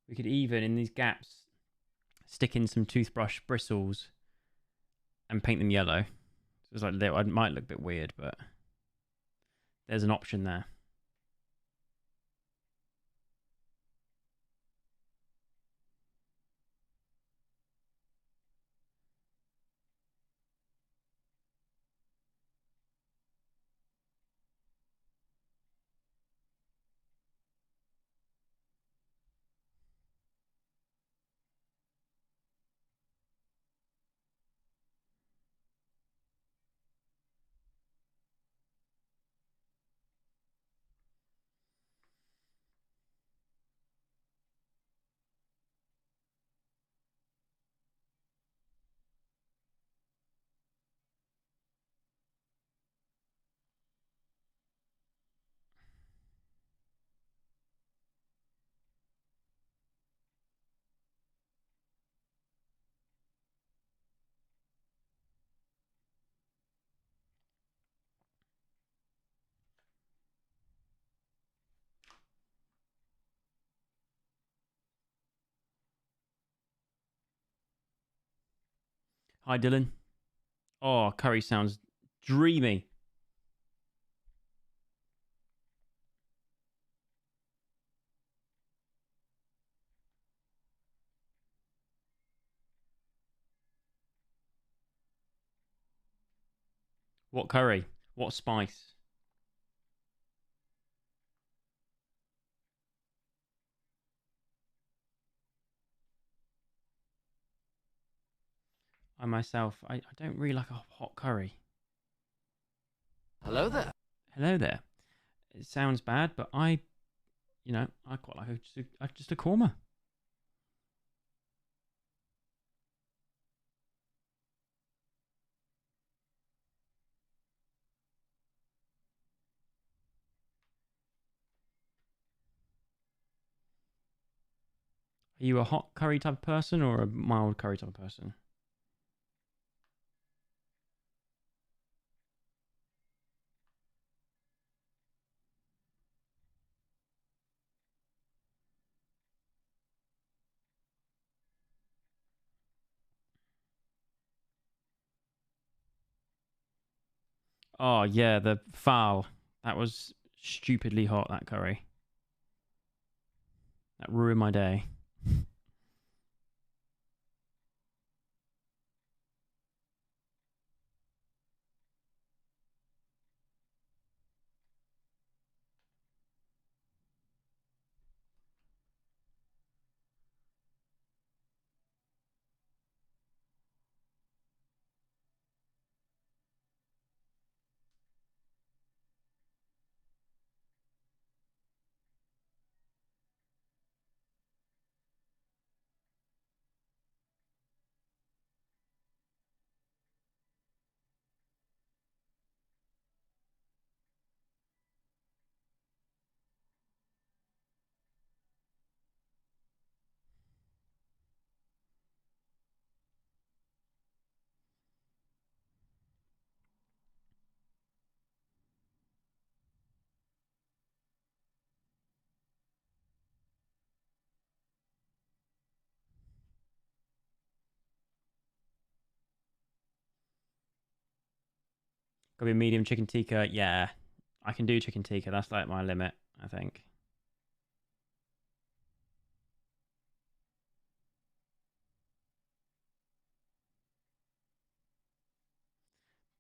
We could even, in these gaps, stick in some toothbrush bristles and paint them yellow. So it's like it might look a bit weird, but there's an option there. Hi, Dylan. Oh, curry sounds dreamy. What curry? What spice? I myself, I don't really like a hot curry. Hello there. Hello there. It sounds bad, but I quite like just a korma. Are you a hot curry type of person or a mild curry type of person? Oh yeah, the fowl. That was stupidly hot. That curry. That ruined my day. Gotta be medium chicken tikka. Yeah, I can do chicken tikka. That's like my limit, I think.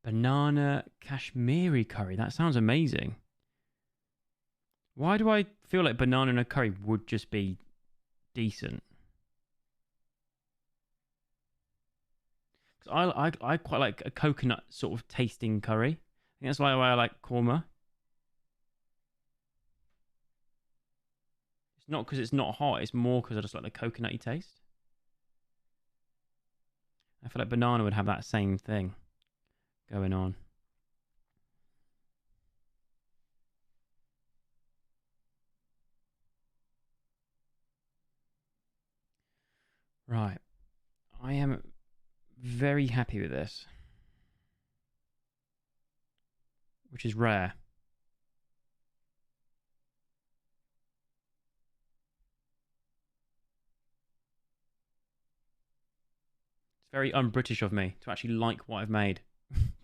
Banana Kashmiri curry. That sounds amazing. Why do I feel like banana in a curry would just be decent? 'Cause I quite like a coconut sort of tasting curry. I think that's why I like korma. It's not because it's not hot. It's more because I just like the coconutty taste. I feel like banana would have that same thing going on. Right. I am very happy with this, which is rare. It's very un-British of me to actually like what I've made,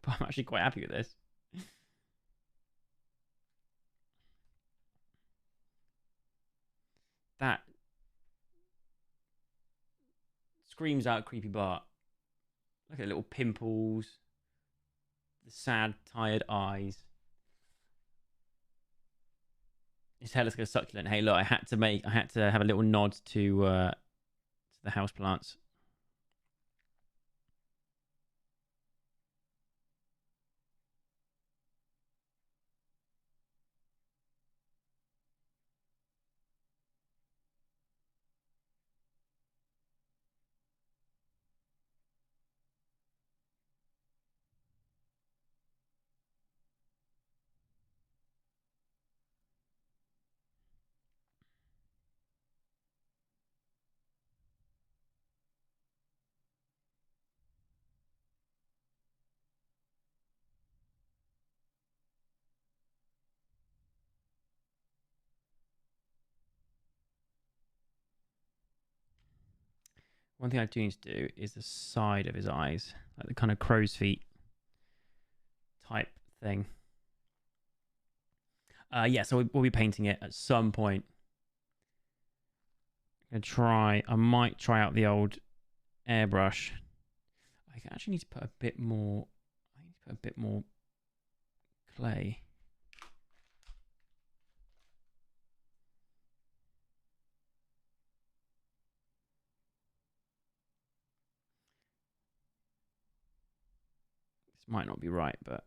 but I'm actually quite happy with this. That screams out creepy Bart. Look at the little pimples, the sad, tired eyes. His hair looks like a succulent. Hey, look, I had to have a little nod to the houseplants. One thing I do need to do is the side of his eyes, like the kind of crow's feet type thing. Yeah, so we'll be painting it at some point. I might try out the old airbrush. I actually need to put a bit more. I need to put a bit more clay. This might not be right, but.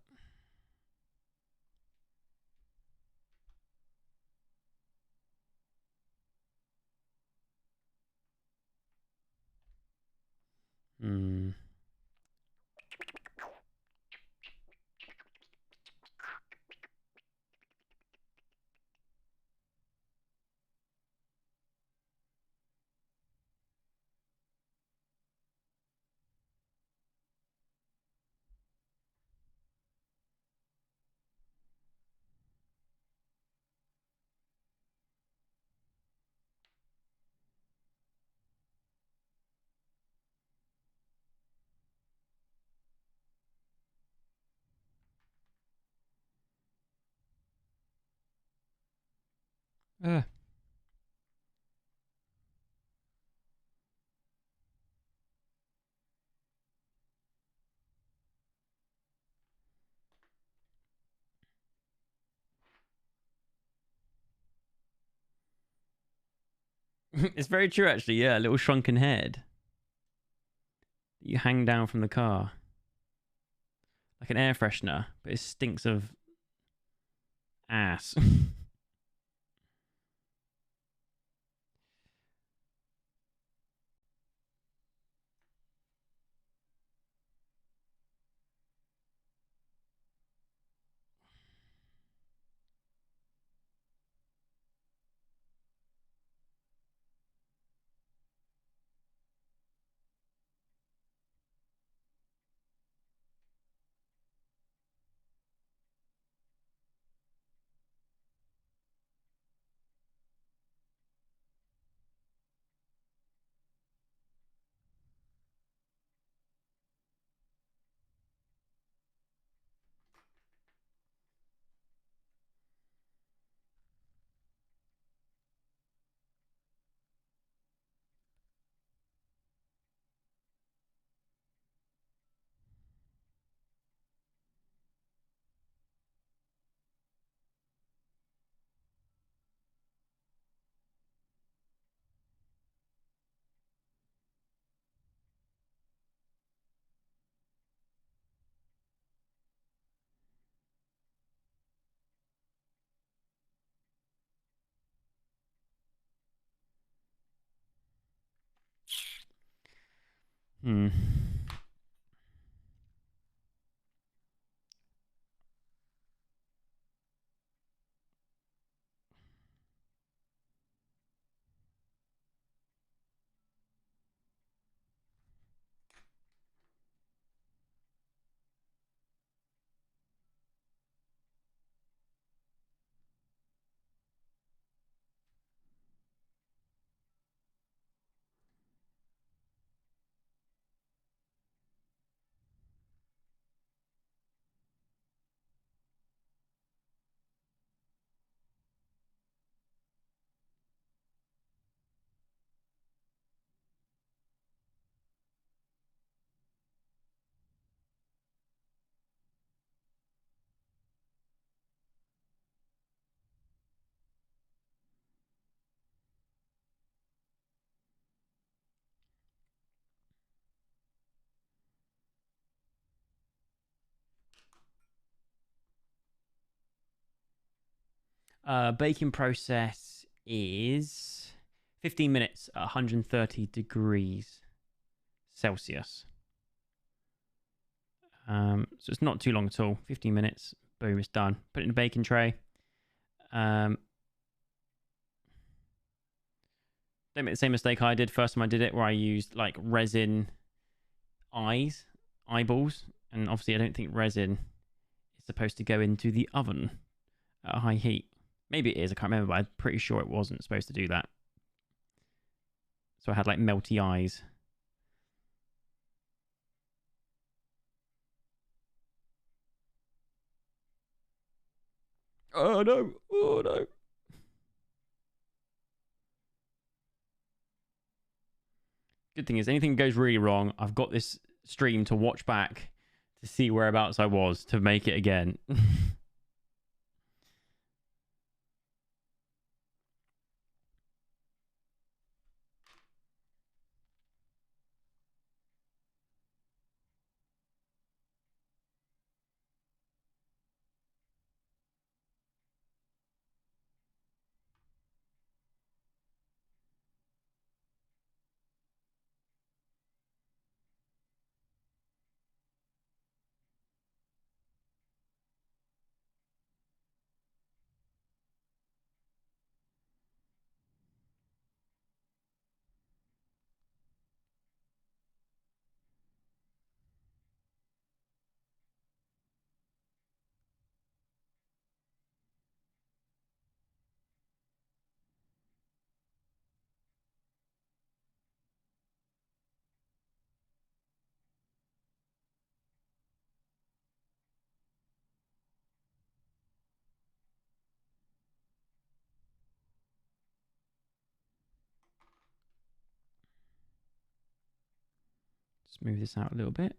It's very true, actually. Yeah, a little shrunken head. You hang down from the car. Like an air freshener, but it stinks of ass. Hmm. Baking process is 15 minutes at 130 degrees Celsius. So it's not too long at all. 15 minutes, boom, it's done. Put it in a baking tray. Don't make the same mistake I did first time I did it, where I used like resin eyeballs, and obviously I don't think resin is supposed to go into the oven at a high heat. Maybe it is, I can't remember, but I'm pretty sure it wasn't supposed to do that. So I had like melty eyes. Oh no! Oh no! Good thing is, anything goes really wrong, I've got this stream to watch back to see whereabouts I was to make it again. Just move this out a little bit.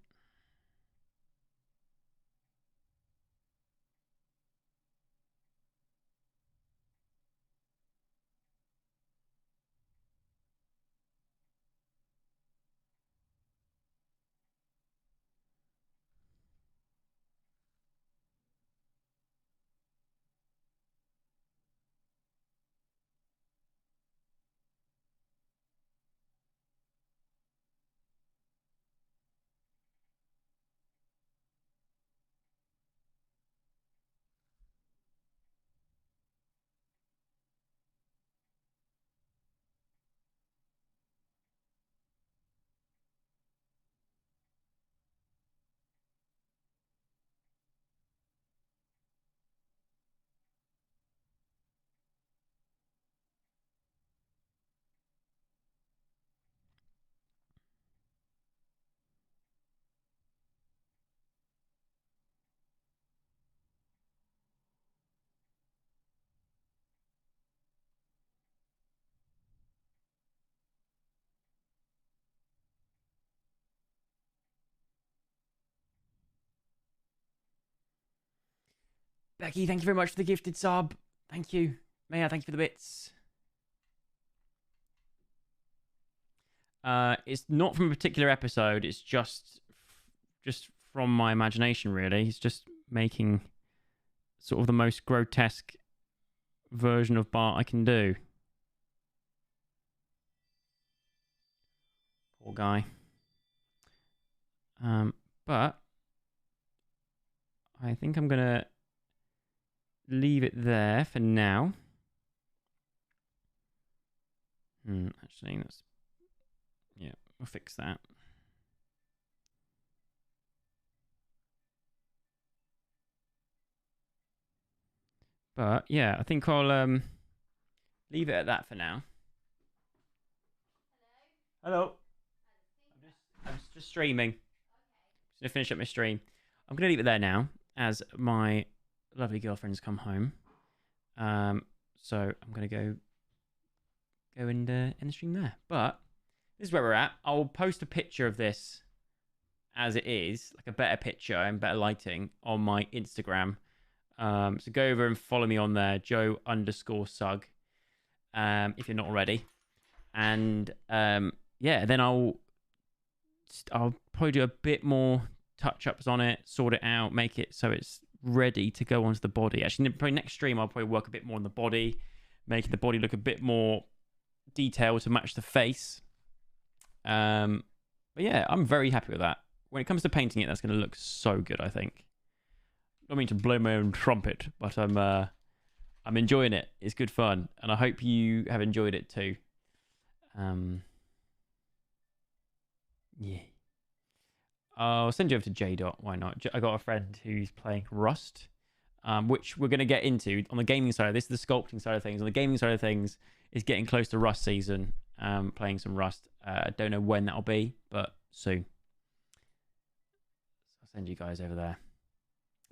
Becky, thank you very much for the gifted sub. Thank you. Maya, thank you for the bits. It's not from a particular episode. It's just from my imagination, really. It's just making sort of the most grotesque version of Bart I can do. Poor guy. But I think I'm gonna leave it there for now. Actually, we'll fix that. But yeah, I think I'll leave it at that for now. Hello. I'm just streaming. Just gonna finish up my stream. I'm gonna leave it there now, as my lovely girlfriend's come home. So I'm gonna go and end the stream there. But this is where we're at. I'll post a picture of this as it is, like a better picture and better lighting, on my Instagram. So go over and follow me on there, Joe_Sugg, if you're not already. And then I'll probably do a bit more touch-ups on it, sort it out, make it so it's ready to go onto the body. Actually, probably next stream I'll probably work a bit more on the body, making the body look a bit more detailed to match the face. But yeah, I'm very happy with that. When it comes to painting it, that's going to look so good, I think. I don't mean to blow my own trumpet, but I'm enjoying it. It's good fun, and I hope you have enjoyed it too. Yeah. I'll send you over to J. Why not? I got a friend who's playing Rust, which we're going to get into on the gaming side. This is the sculpting side of things. On the gaming side of things, is getting close to Rust season. Playing some Rust. I don't know when that'll be, but soon. So I'll send you guys over there.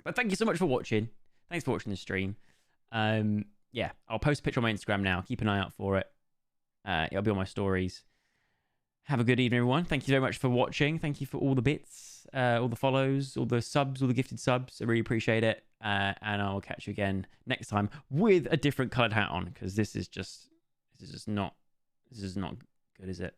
But thank you so much for watching. Thanks for watching the stream. Yeah, I'll post a picture on my Instagram now. Keep an eye out for it. It'll be on my stories. Have a good evening, everyone. Thank you very much for watching. Thank you for all the bits, all the follows, all the subs, all the gifted subs. I really appreciate it. And I'll catch you again next time with a different coloured hat on, because this is not good, is it?